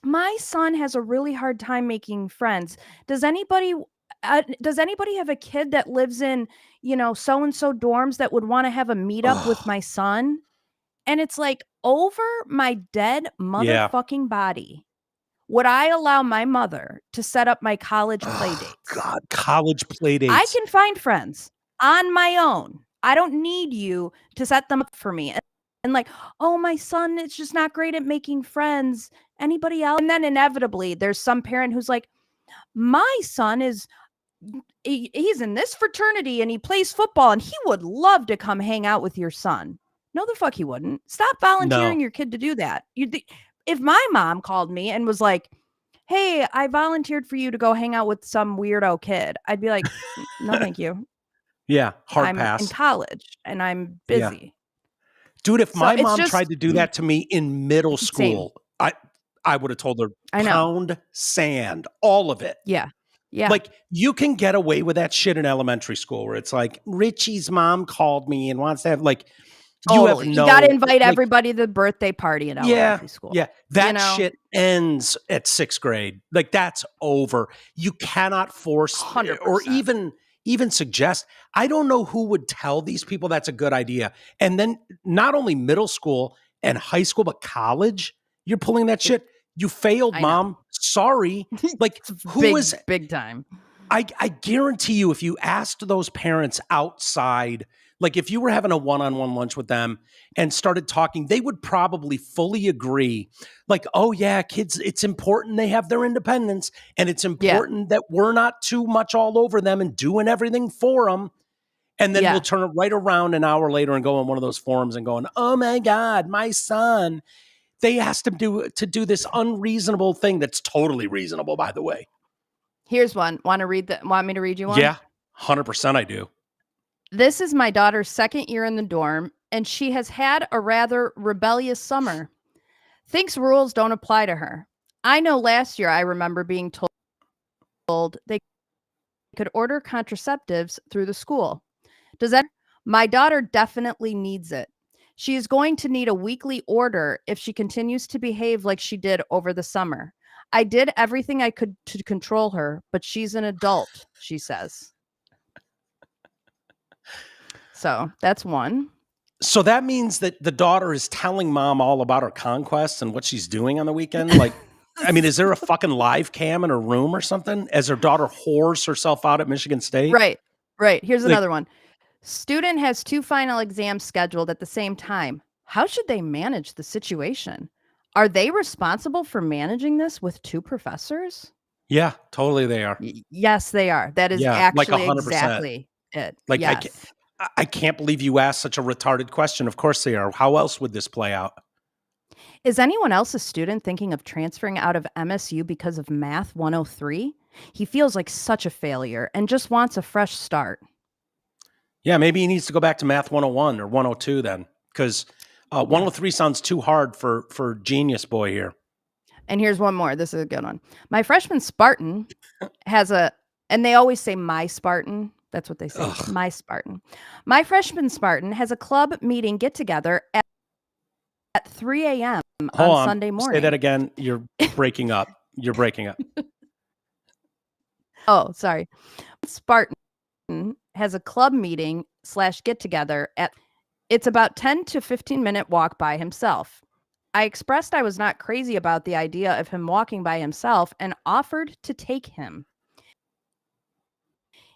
my son has a really hard time making friends. Does anybody have a kid that lives in, so-and-so dorms that would want to have a meetup with my son? And it's like, over my dead motherfucking body, would I allow my mother to set up my college play dates? God, college play dates. I can find friends on my own. I don't need you to set them up for me. And like, oh, my son is just not great at making friends. Anybody else? And then inevitably there's some parent who's like, my son he's in this fraternity and he plays football and he would love to come hang out with your son. No, the fuck he wouldn't. Stop volunteering your kid to do that. If my mom called me and was like, hey, I volunteered for you to go hang out with some weirdo kid, I'd be like, no, thank you. Yeah, hard I'm pass. in college and I'm busy. Yeah. Dude, if my mom tried to do that to me in middle school, I would have told her, pound sand, all of it. Yeah. Yeah. Like, you can get away with that shit in elementary school where it's like, Richie's mom called me and wants to have, like, you got to invite everybody to the birthday party in elementary school. Yeah. That shit ends at 6th grade. Like, that's over. You cannot force 100%. or even suggest. I don't know who would tell these people that's a good idea. And then not only middle school and high school, but college, you're pulling that shit. You failed, Mom. Sorry. Like, who was big time? I guarantee you, if you asked those parents outside, like if you were having a one-on-one lunch with them and started talking, they would probably fully agree. Like, oh yeah, kids, it's important they have their independence, and it's important that we're not too much all over them and doing everything for them. And then we'll turn it right around an hour later and go on one of those forums and going, oh my God, my son. They asked him to do this unreasonable thing that's totally reasonable, by the way. Here's one. Want me to read you one? Yeah, 100% I do. This is my daughter's 2nd year in the dorm, and she has had a rather rebellious summer. Thinks rules don't apply to her. I know last year I remember being told they could order contraceptives through the school. My daughter definitely needs it. She is going to need a weekly order if she continues to behave like she did over the summer. I did everything I could to control her, but she's an adult, she says. So that's one. So that means that the daughter is telling mom all about her conquests and what she's doing on the weekend? Like, I mean, is there a fucking live cam in her room or something as her daughter whores herself out at Michigan State? Right. Here's another one. Student has 2 final exams scheduled at the same time. How should they manage the situation? Are they responsible for managing this with 2 professors? Yeah, totally they are. Yes, they are. That is actually like 100%. Exactly it. Like, yes. I can't believe you asked such a retarded question. Of course they are. How else would this play out? Is anyone else a student thinking of transferring out of MSU because of Math 103? He feels like such a failure and just wants a fresh start. Yeah, maybe he needs to go back to Math 101 or 102 then, because 103 sounds too hard for Genius Boy here. And here's one more. This is a good one. My freshman Spartan has and they always say my Spartan. That's what they say. Ugh. My Spartan. My freshman Spartan has a club meeting get together at 3 a.m. on Sunday morning. Say that again. You're breaking up. You're breaking up. Oh, sorry. Spartan has a club meeting / get together it's about 10 to 15 minute walk by himself. I expressed I was not crazy about the idea of him walking by himself and offered to take him.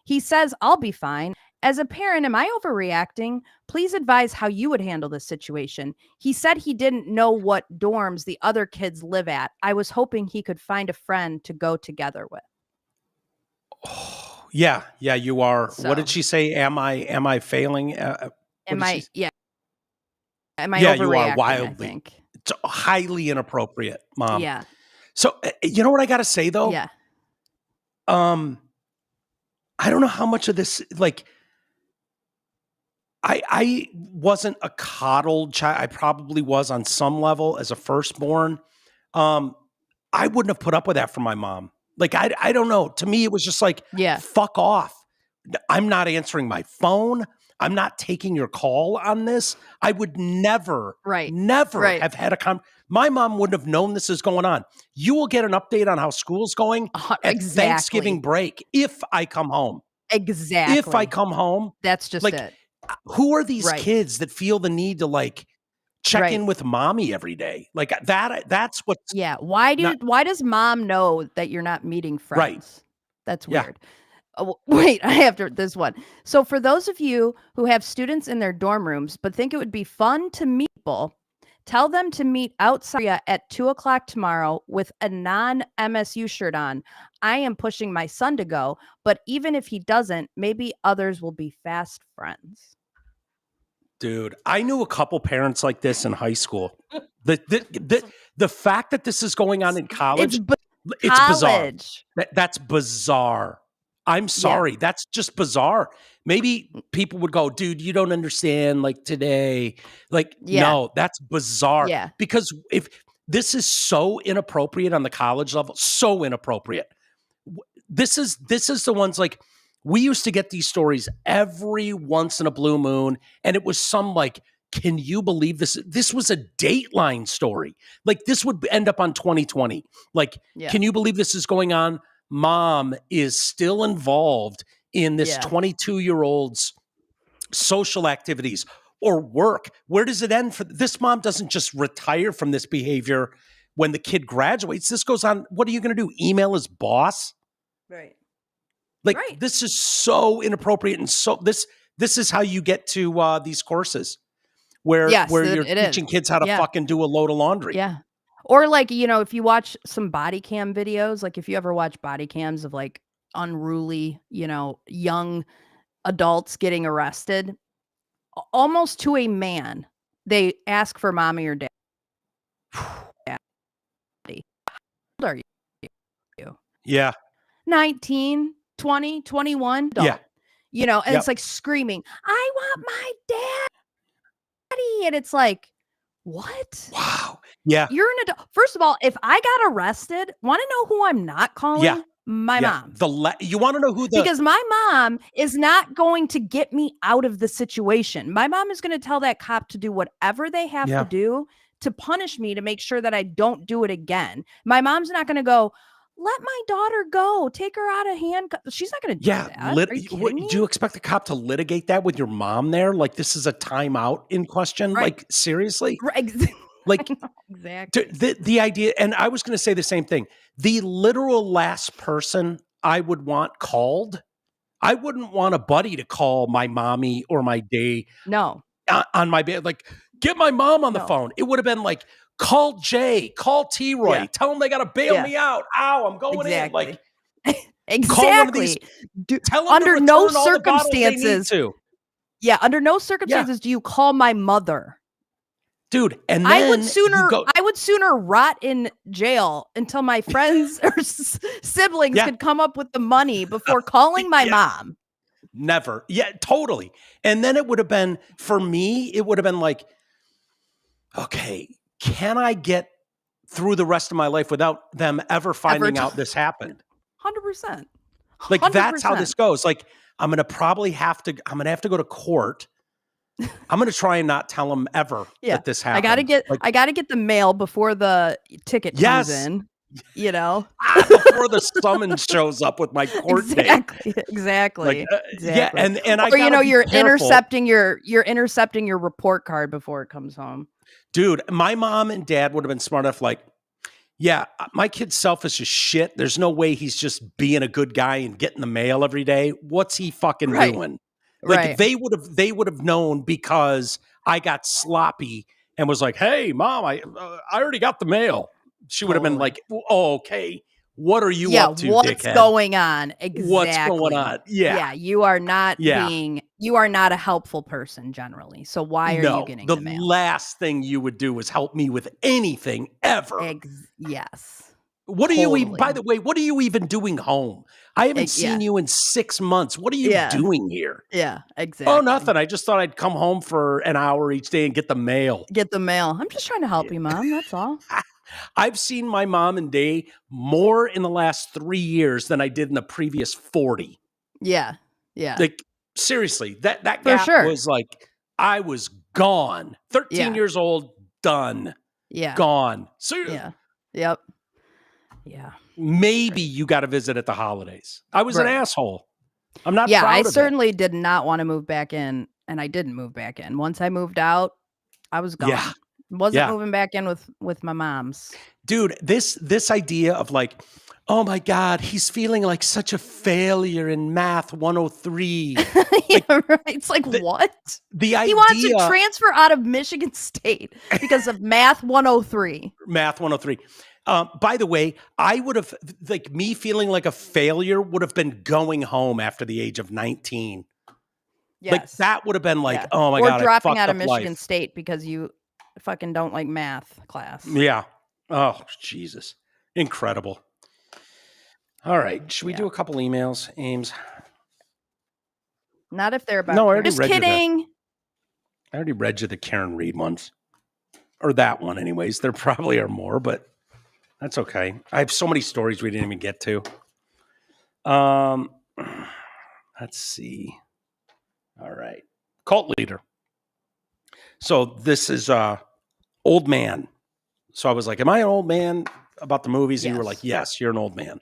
He says, I'll be fine. As a parent, am I overreacting? Please advise how you would handle this situation. He said he didn't know what dorms the other kids live at. I was hoping he could find a friend to go together with. Oh, yeah, you are. So, what did she say? Am I failing? Am I overreacting? You are wildly. I think. It's highly inappropriate, Mom. Yeah. So, you know what I got to say, though? Yeah. I don't know how much of this, like, I wasn't a coddled child. I probably was on some level as a firstborn. I wouldn't have put up with that from my mom. Like, I don't know. To me, it was just like, fuck off. I'm not answering my phone. I'm not taking your call on this. I would never have had my mom wouldn't have known this is going on. You will get an update on how school's going at Thanksgiving break if I come home. Exactly. If I come home. That's just like, it. Who are these kids that feel the need to like check in with mommy every day? Like that's what. Yeah. Why does mom know that you're not meeting friends? Right. That's weird. Oh, wait, I have to this one. So for those of you who have students in their dorm rooms, but think it would be fun to meet people, tell them to meet outside at 2:00 tomorrow with a non-MSU shirt on. I am pushing my son to go, but even if he doesn't, maybe others will be fast friends. Dude, I knew a couple parents like this in high school. The fact that this is going on in college, it's bizarre. That's bizarre. I'm sorry. Yeah. That's just bizarre. Maybe people would go, dude, you don't understand. Like today, no, that's bizarre. Yeah. Because if this is so inappropriate on the college level, so inappropriate. This is the ones like we used to get these stories every once in a blue moon. And it was some like, can you believe this? This was a Dateline story. Like this would end up on 2020. Like, can you believe this is going on? Mom is still involved in this 22-year-old's social activities or work. Where does it end for this? Mom doesn't just retire from this behavior when the kid graduates. This goes on. What are you going to do? Email his boss? Right. Like this is so inappropriate. And so this is how you get to these courses where you're teaching kids how to fucking do a load of laundry. Yeah. Or like, if you watch some body cam videos, like if you ever watch body cams of like unruly, young adults getting arrested, almost to a man, they ask for mommy or daddy. How old are you? Yeah. 19, 20, 21. Yeah. And it's like screaming, I want my daddy. And it's like, what? Wow. Yeah. You're an adult. First of all, if I got arrested, want to know who I'm not calling? Yeah. My mom. You want to know who because my mom is not going to get me out of the situation. My mom is going to tell that cop to do whatever they have to do to punish me to make sure that I don't do it again. My mom's not going to go, let my daughter go. Take her out of handcuffs. She's not going to do that. Are you kidding me? Do you expect the cop to litigate that with your mom there? Like this is a timeout in question? Right. Like seriously? Right. Like exactly. The idea, and I was going to say the same thing. The literal last person I would want called, I wouldn't want a buddy to call my mommy or my day. No. On my bed, like get my mom on the phone. It would have been like, call Jay, call T-Roy, tell them they got to bail me out. Ow, I'm going in. Like, exactly. Call one of these, tell them under no circumstances. Under no circumstances do you call my mother. Dude, and then I would sooner rot in jail until my friends or siblings could come up with the money before calling my mom. Never. Yeah, totally. And then it would have been, for me, it would have been like, okay, can I get through the rest of my life without them ever finding out this happened? 100%. Like, that's how this goes. Like, I'm going to have to go to court. I'm going to try and not tell them ever that this happened. I got to get the mail before the ticket comes in, before the summons shows up with my court date. Exactly. Yeah. And you're intercepting your report card before it comes home. Dude, my mom and dad would have been smart enough, like, yeah, my kid's selfish as shit. There's no way he's just being a good guy and getting the mail every day. What's he fucking doing? Like they would have known because I got sloppy and was like, "Hey, mom, I already got the mail." She would have been like, "Oh, okay. What are you up to, what's dickhead? Going on? Exactly. What's going on? Yeah. You are not you are not a helpful person generally. So why are you getting the mail? The last thing you would do was help me with anything ever. Yes. What are you even, by the way, what are you even doing home? I haven't seen you in 6 months. What are you doing here? Yeah, exactly. Oh, nothing. I just thought I'd come home for an hour each day and get the mail. I'm just trying to help you, Mom. That's all. I've seen my mom and dad more in the last 3 years than I did in the previous 40. Yeah. Yeah. Like, seriously, that gap was like, I was gone. 13 years old, done. Yeah. Gone. So, Yep. Yeah. Maybe you got to visit at the holidays. I was an asshole. I'm not proud I of certainly did not want to move back in, and I didn't move back in. Once I moved out, I was gone. Yeah. Wasn't moving back in with my mom's. Dude, this idea of like, oh my God, he's feeling like such a failure in Math 103. It's like, what? The idea, he wants to transfer out of Michigan State because of Math 103. Math 103. By the way, I would have, like, me feeling like a failure would have been going home after the age of 19. Yes. Like, that would have been like, oh my God, or dropping out of Michigan Michigan State because you fucking don't like math class. Yeah. Oh, Jesus. Incredible. All right. Should we do a couple emails, Ames? Not if they're about. No, I already just read kidding. I already read you the Karen Reed ones. Or that one, anyways. There probably are more, but that's okay. I have so many stories we didn't even get to. Let's see. All right. Cult leader. So this is old man. So I was like, am I an old man about the movies? And you were like, yes, you're an old man.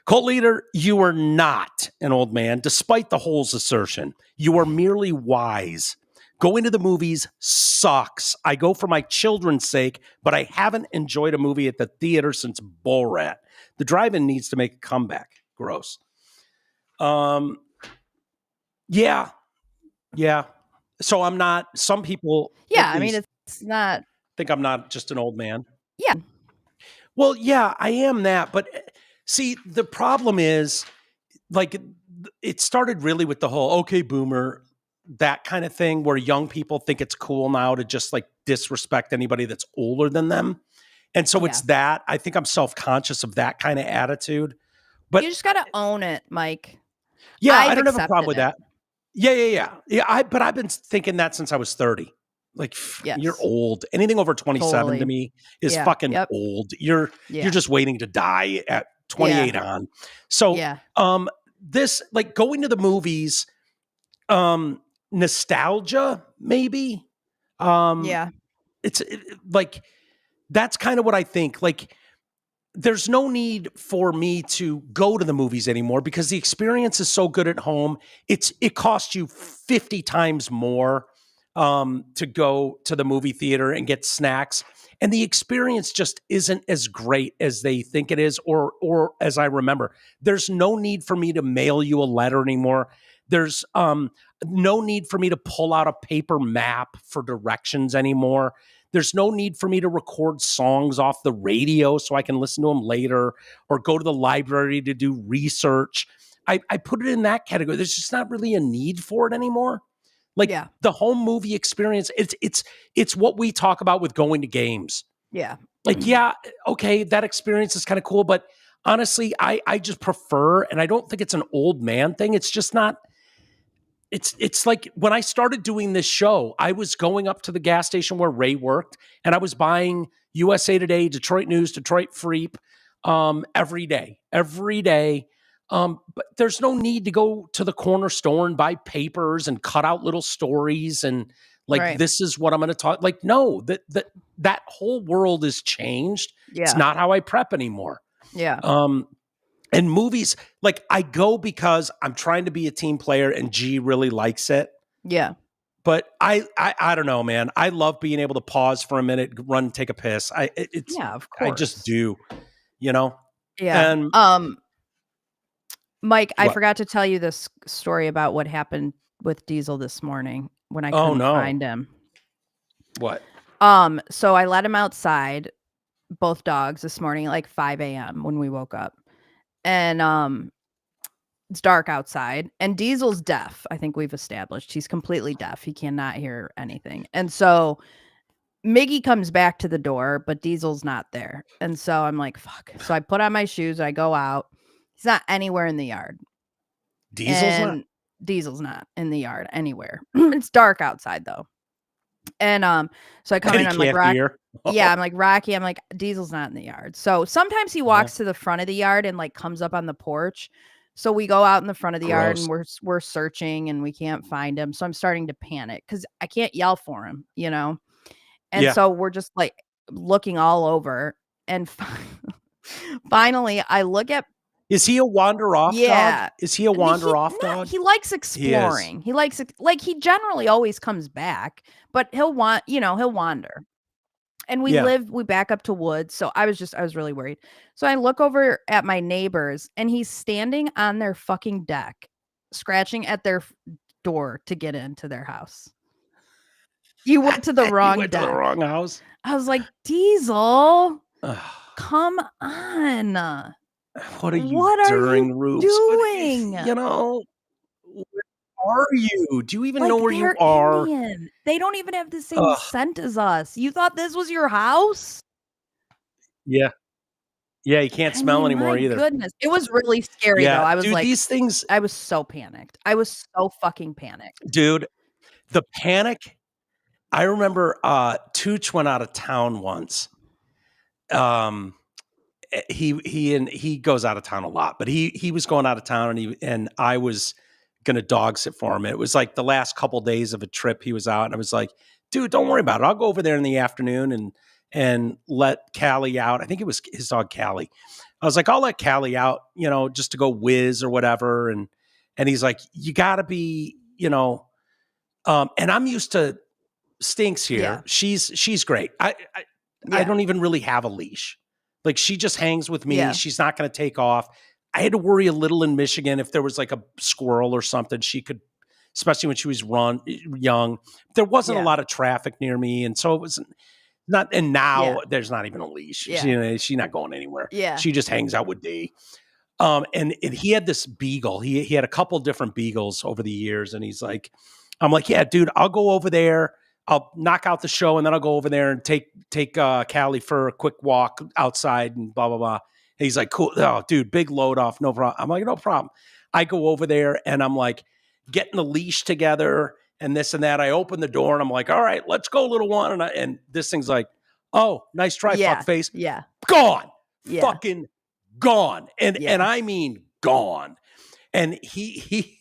Cult leader, you are not an old man, despite the Hole's assertion. You are merely wise. Going to the movies sucks. I go for my children's sake, but I haven't enjoyed a movie at the theater since Borat. The drive-in needs to make a comeback. Gross. Yeah. So I'm not, some people. Yeah, I mean, it's not. Think I'm not just an old man. Yeah. Well, yeah, I am that. But see, the problem is, like, it started really with the whole, okay, boomer, that kind of thing where young people think it's cool now to just like disrespect anybody that's older than them. And so it's that. I think I'm self-conscious of that kind of attitude. But you just got to own it, Mike. Yeah, I don't have a problem with that. Yeah. But I've been thinking that since I was 30. Like, you're old. Anything over 27 to me is fucking old. You're just waiting to die at 28 on. So this, like, going to the movies, nostalgia, maybe. It's like, that's kind of what I think. Like, there's no need for me to go to the movies anymore because the experience is so good at home. It costs you 50 times more to go to the movie theater and get snacks. And the experience just isn't as great as they think it is, or as I remember. There's no need for me to mail you a letter anymore. There's no need for me to pull out a paper map for directions anymore. There's no need for me to record songs off the radio so I can listen to them later or go to the library to do research. I put it in that category. There's just not really a need for it anymore. Like the home movie experience, it's what we talk about with going to games. Yeah. Like, okay, that experience is kind of cool, but honestly, I just prefer, and I don't think it's an old man thing. It's just not. It's like when I started doing this show, I was going up to the gas station where Ray worked, and I was buying USA Today, Detroit News, Detroit Freep every day. But there's no need to go to the corner store and buy papers and cut out little stories and like, this is what I'm going to talk. Like, no, that whole world has changed. Yeah. It's not how I prep anymore. Yeah. And movies, like, I go because I'm trying to be a team player and G really likes it. Yeah. But I don't know, man. I love being able to pause for a minute, run, and take a piss. Yeah, of course. I just do, you know? Yeah. And Mike, I What? forgot to tell you this story about what happened with Diesel this morning when I couldn't find him. What? So I let him outside, both dogs, this morning at like 5 a.m. when we woke up. And it's dark outside, and Diesel's deaf. I think we've established he's completely deaf. He cannot hear anything. And so Miggy comes back to the door, but Diesel's not there. And so I'm like, fuck. So I put on my shoes, I go out. He's not anywhere in the yard. Diesel's not in the yard anywhere. It's dark outside though. And so I come in, I'm like, yeah, I'm like, Rocky, I'm like, Diesel's not in the yard. So sometimes he walks to the front of the yard and like comes up on the porch. So we go out in the front of the yard and we're searching and we can't find him. So I'm starting to panic because I can't yell for him, you know? And so we're just like looking all over. And finally I look at, is he a wander off dog? Is he a wander off dog? He likes exploring. He likes, like, he generally always comes back, but he'll wander. And we back up to woods. So I was really worried. So I look over at my neighbors and he's standing on their fucking deck, scratching at their door to get into their house. You went to the wrong deck. To the wrong house. I was like, Diesel, come on. What are you doing? You know, where are you? Do you even know where you are? Indian. They don't even have the same scent as us. You thought this was your house? Yeah. Yeah, you can't smell anymore either. Goodness. It was really scary though. I was dude, like, these things. I was so panicked. I was so fucking panicked. Dude, the panic. I remember Tooch went out of town once. He goes out of town a lot, but he was going out of town and I was gonna dog sit for him. It was like the last couple days of a trip he was out, and I was like, dude, don't worry about it. I'll go over there in the afternoon and let Callie out. I think it was his dog Callie. I was like, I'll let Callie out, you know, just to go whiz or whatever. And he's like, you gotta be, you know, and I'm used to Stinks here. Yeah. She's great. I don't even really have a leash. Like, she just hangs with me. Yeah. She's not going to take off. I had to worry a little in Michigan if there was like a squirrel or something. She could, especially when she was young. There wasn't a lot of traffic near me, and so it was not. And now there's not even a leash. Yeah. She's not going anywhere. Yeah, she just hangs out with D. And he had this beagle. He had a couple different beagles over the years, and he's like, I'm like, yeah, dude, I'll go over there. I'll knock out the show, and then I'll go over there and take Callie for a quick walk outside and blah, blah, blah. And he's like, cool. Oh, dude, big load off. No problem. I'm like, no problem. I go over there and I'm like getting the leash together and this and that. I open the door and I'm like, all right, let's go, little one. And this thing's like, oh, nice try, fuck face. Yeah. Gone. Yeah. Fucking gone. And I mean gone. And he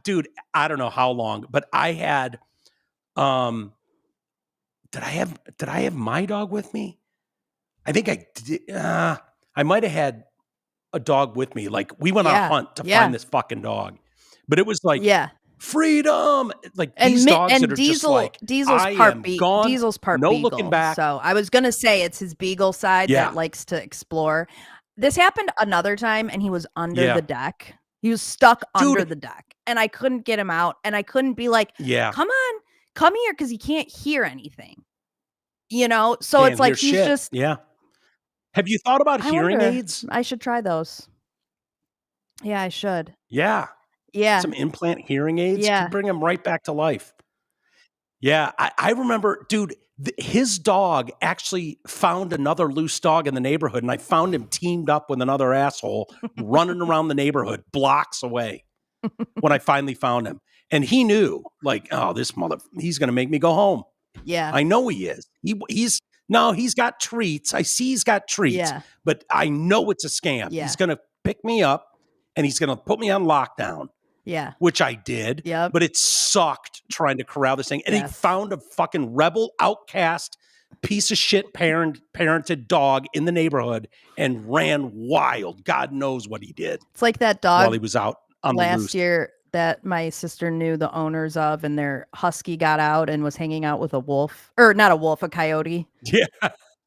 dude, I don't know how long, but I had, did I have my dog with me? I think I did. I might have had a dog with me. Like, we went on a hunt to find this fucking dog, but it was like, freedom. Like, these dogs that are just like, Diesel's part beagle. Looking back. So I was going to say it's his beagle side that likes to explore. This happened another time and he was under the deck. He was stuck under the deck and I couldn't get him out, and I couldn't be like, come on, come here, because he can't hear anything, you know? So it's like he's just Have you thought about hearing aids? I should try those. Yeah, I should. Yeah. Some implant hearing aids can bring him right back to life. Yeah, I remember, dude, his dog actually found another loose dog in the neighborhood, and I found him teamed up with another asshole running around the neighborhood blocks away when I finally found him. And he knew, like, oh, this he's going to make me go home. Yeah. I know he is. He's got treats. I see he's got treats, but I know it's a scam. Yeah. He's going to pick me up and he's going to put me on lockdown. Yeah. Which I did. Yeah. But it sucked trying to corral this thing. And he found a fucking rebel outcast piece of shit parented dog in the neighborhood and ran wild. God knows what he did. It's like that dog while he was out on last year that my sister knew the owners of, and their husky got out and was hanging out with a wolf, or not a wolf, a coyote. Yeah.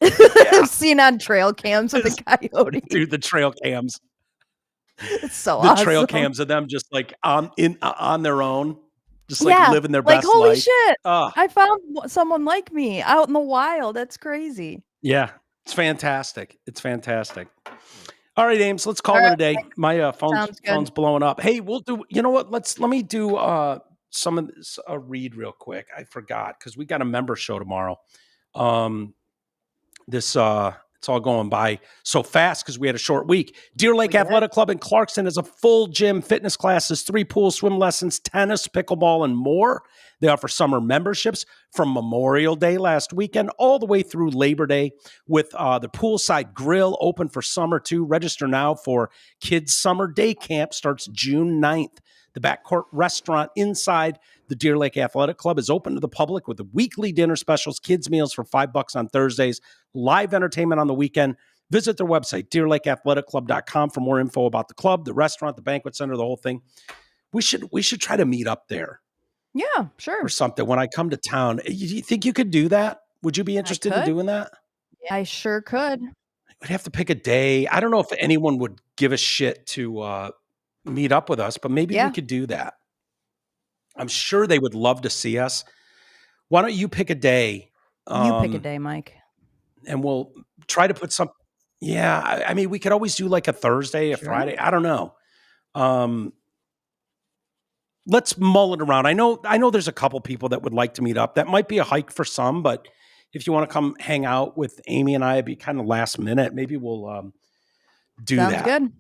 I've seen on trail cams with a coyote. Dude, the trail cams. It's so the awesome. trail cams of them just like on their own, just like living their best holy life. Shit. I found someone like me out in the wild. That's crazy. Yeah, it's fantastic. It's fantastic. All right, Ames, let's call it a day. My phone's blowing up. Hey, we'll do. You know what? Let me do some of this read real quick. I forgot because we got a member show tomorrow. It's all going by so fast because we had a short week. Deer Lake Athletic Club in Clarkston has a full gym, fitness classes, 3 pools, swim lessons, tennis, pickleball, and more. They offer summer memberships from Memorial Day last weekend all the way through Labor Day with the poolside grill open for summer too. Register now for Kids Summer Day Camp starts June 9th. The backcourt restaurant inside the Deer Lake Athletic Club is open to the public with the weekly dinner specials, kids meals for $5 on Thursdays, live entertainment on the weekend. Visit their website, deerlakeathletic.club.com for more info about the club, the restaurant, the banquet center, the whole thing. We should try to meet up there. Yeah, sure. Or something when I come to town. You think you could do that? Would you be interested in doing that? I sure could. We'd have to pick a day. I don't know if anyone would give a shit to meet up with us, but maybe we could do that. I'm sure they would love to see us. Why don't you pick a day? You pick a day, Mike. And we'll try to put some. Yeah, I mean, we could always do like a Thursday, a Friday. I don't know. Let's mull it around. I know there's a couple people that would like to meet up. That might be a hike for some, but if you want to come hang out with Amy and I, it'd be kind of last minute. Maybe we'll do that. Sounds good.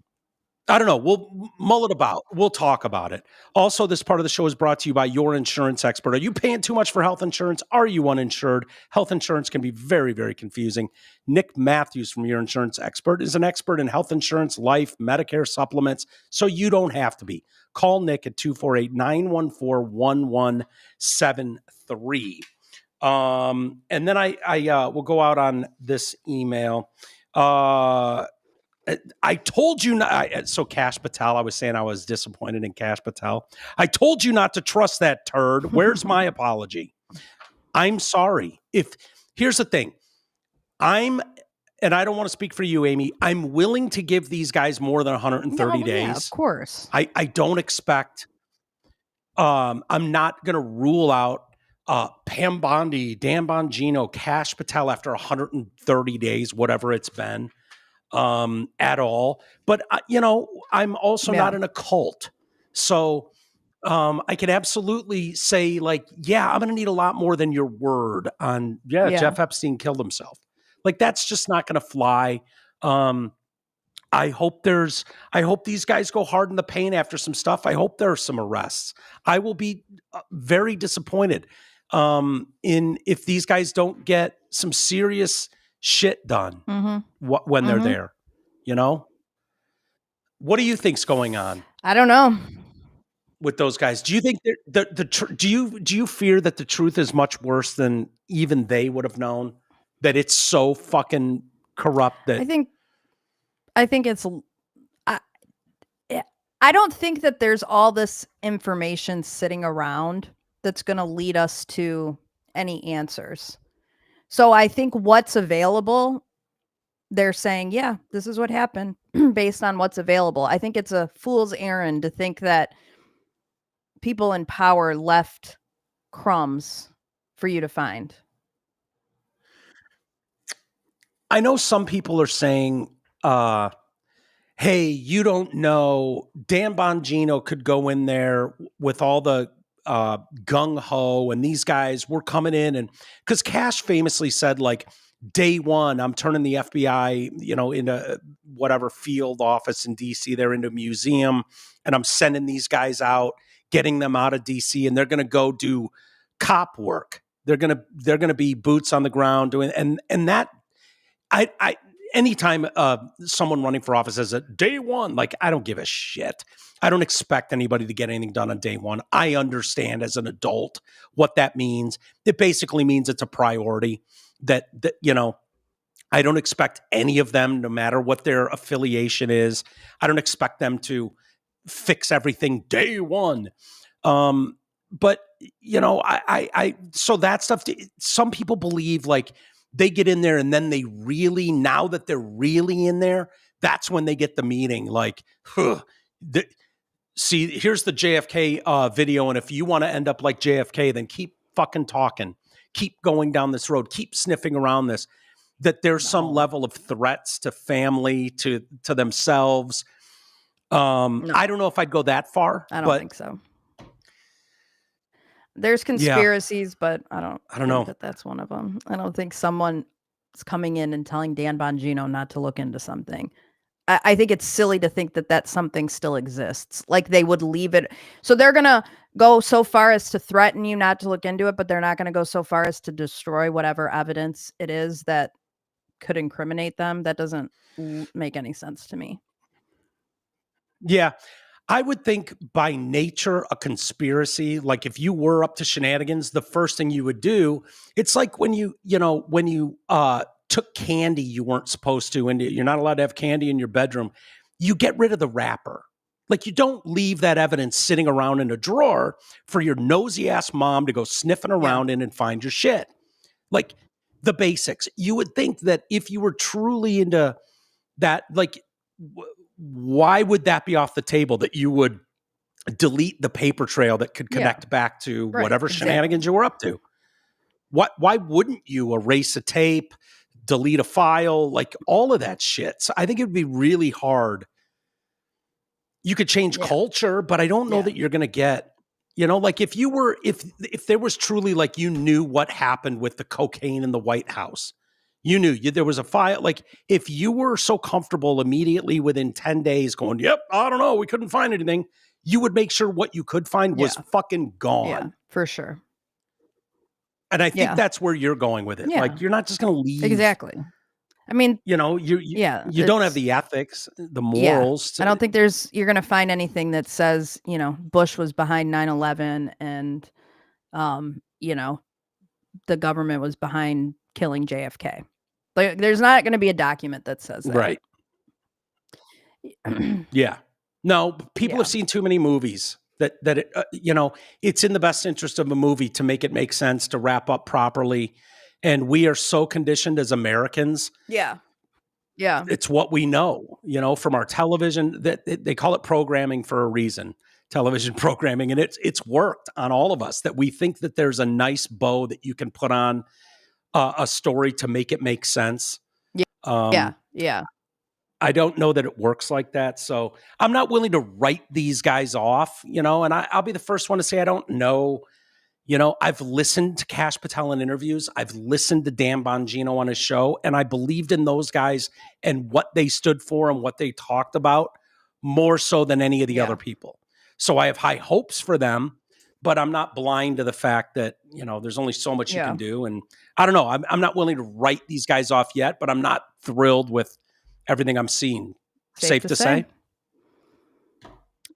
I don't know. We'll mull it about. We'll talk about it. Also, this part of the show is brought to you by your insurance expert. Are you paying too much for health insurance? Are you uninsured? Health insurance can be very, very confusing. Nick Matthews from Your Insurance Expert is an expert in health insurance, life, Medicare supplements, so you don't have to be. Call Nick at 248-914-1173. And then I will go out on this email. I told you not. So Cash Patel, I was saying I was disappointed in Cash Patel. I told you not to trust that turd. Where's my apology? I'm sorry. Here's the thing. And I don't want to speak for you, Amy. I'm willing to give these guys more than 130 days. Yeah, of course. I don't expect. I'm not going to rule out Pam Bondi, Dan Bongino, Cash Patel after 130 days, whatever it's been. At all. But, I'm also not in a cult. So I can absolutely say like, I'm going to need a lot more than your word on, Jeff Epstein killed himself. Like, that's just not going to fly. I hope these guys go hard in the paint after some stuff. I hope there are some arrests. I will be very disappointed if these guys don't get some serious shit done when they're there, What do you think's going on? I don't know. With those guys, do you think do you fear that the truth is much worse than even they would have known? That it's so fucking corrupt that I think it's. I don't think that there's all this information sitting around that's going to lead us to any answers. So I think what's available, they're saying, this is what happened based on what's available. I think it's a fool's errand to think that people in power left crumbs for you to find. I know some people are saying, hey, you don't know, Dan Bongino could go in there with all the gung-ho and these guys were coming in, and because Cash famously said, like, day one, I'm turning the FBI, into whatever field office in DC, they're into a museum, and I'm sending these guys out, getting them out of DC, and they're going to go do cop work. They're going to be boots on the ground doing, and that I anytime someone running for office says it day one, like, I don't give a shit. I don't expect anybody to get anything done on day one. I understand as an adult what that means. It basically means it's a priority that I don't expect any of them, no matter what their affiliation is. I don't expect them to fix everything day one. But so that stuff, some people believe like they get in there and then they really, now that they're really in there, that's when they get the meeting. Like, see, here's the JFK video. And if you want to end up like JFK, then keep fucking talking, keep going down this road, keep sniffing around this, that there's some level of threats to family, to themselves. I don't know if I'd go that far. I don't think so. There's conspiracies, but I don't know that that's one of them. I don't think someone is coming in and telling Dan Bongino not to look into something. I think it's silly to think that something still exists. Like they would leave it. So they're going to go so far as to threaten you not to look into it, but they're not going to go so far as to destroy whatever evidence it is that could incriminate them. That doesn't make any sense to me. Yeah. I would think by nature, a conspiracy, like if you were up to shenanigans, the first thing you would do, it's like when you took candy you weren't supposed to, and you're not allowed to have candy in your bedroom, you get rid of the wrapper. Like you don't leave that evidence sitting around in a drawer for your nosy ass mom to go sniffing around in and find your shit. Like the basics. You would think that if you were truly into that, like, why would that be off the table, that you would delete the paper trail that could connect back to whatever shenanigans you were up to? Why wouldn't you erase a tape, delete a file, like all of that shit? So I think it would be really hard. You could change culture, but I don't know that you're going to get, like if there was truly like, you knew what happened with the cocaine in the White House. You knew there was a file. Like if you were so comfortable immediately within 10 days going, yep, I don't know, we couldn't find anything, you would make sure what you could find was fucking gone. Yeah, for sure. And I think that's where you're going with it. Yeah. Like you're not just going to leave. Exactly. I mean, you don't have the ethics, the morals. I don't think you're going to find anything that says, Bush was behind 9/11 and, the government was behind killing JFK. Like, there's not going to be a document that says that. Right. Yeah. No, people have seen too many movies that it's in the best interest of a movie to make it make sense, to wrap up properly. And we are so conditioned as Americans. Yeah. Yeah. It's what we know, from our television, that they call it programming for a reason, television programming. And it's worked on all of us, that we think that there's a nice bow that you can put on a story to make it make sense. Yeah. I don't know that it works like that. So I'm not willing to write these guys off, and I'll be the first one to say, I don't know. I've listened to Kash Patel in interviews. I've listened to Dan Bongino on his show, and I believed in those guys and what they stood for and what they talked about more so than any of the other people. So I have high hopes for them, but I'm not blind to the fact that, there's only so much you can do. And I don't know, I'm not willing to write these guys off yet, but I'm not thrilled with everything I'm seeing. Safe to say.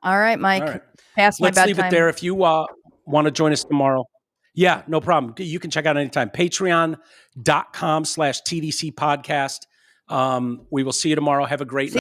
All right, Mike. All right. Past my bedtime. Let's leave it there. If you want to join us tomorrow. Yeah, no problem. You can check out anytime. Patreon.com/TDC Podcast. We will see you tomorrow. Have a great night.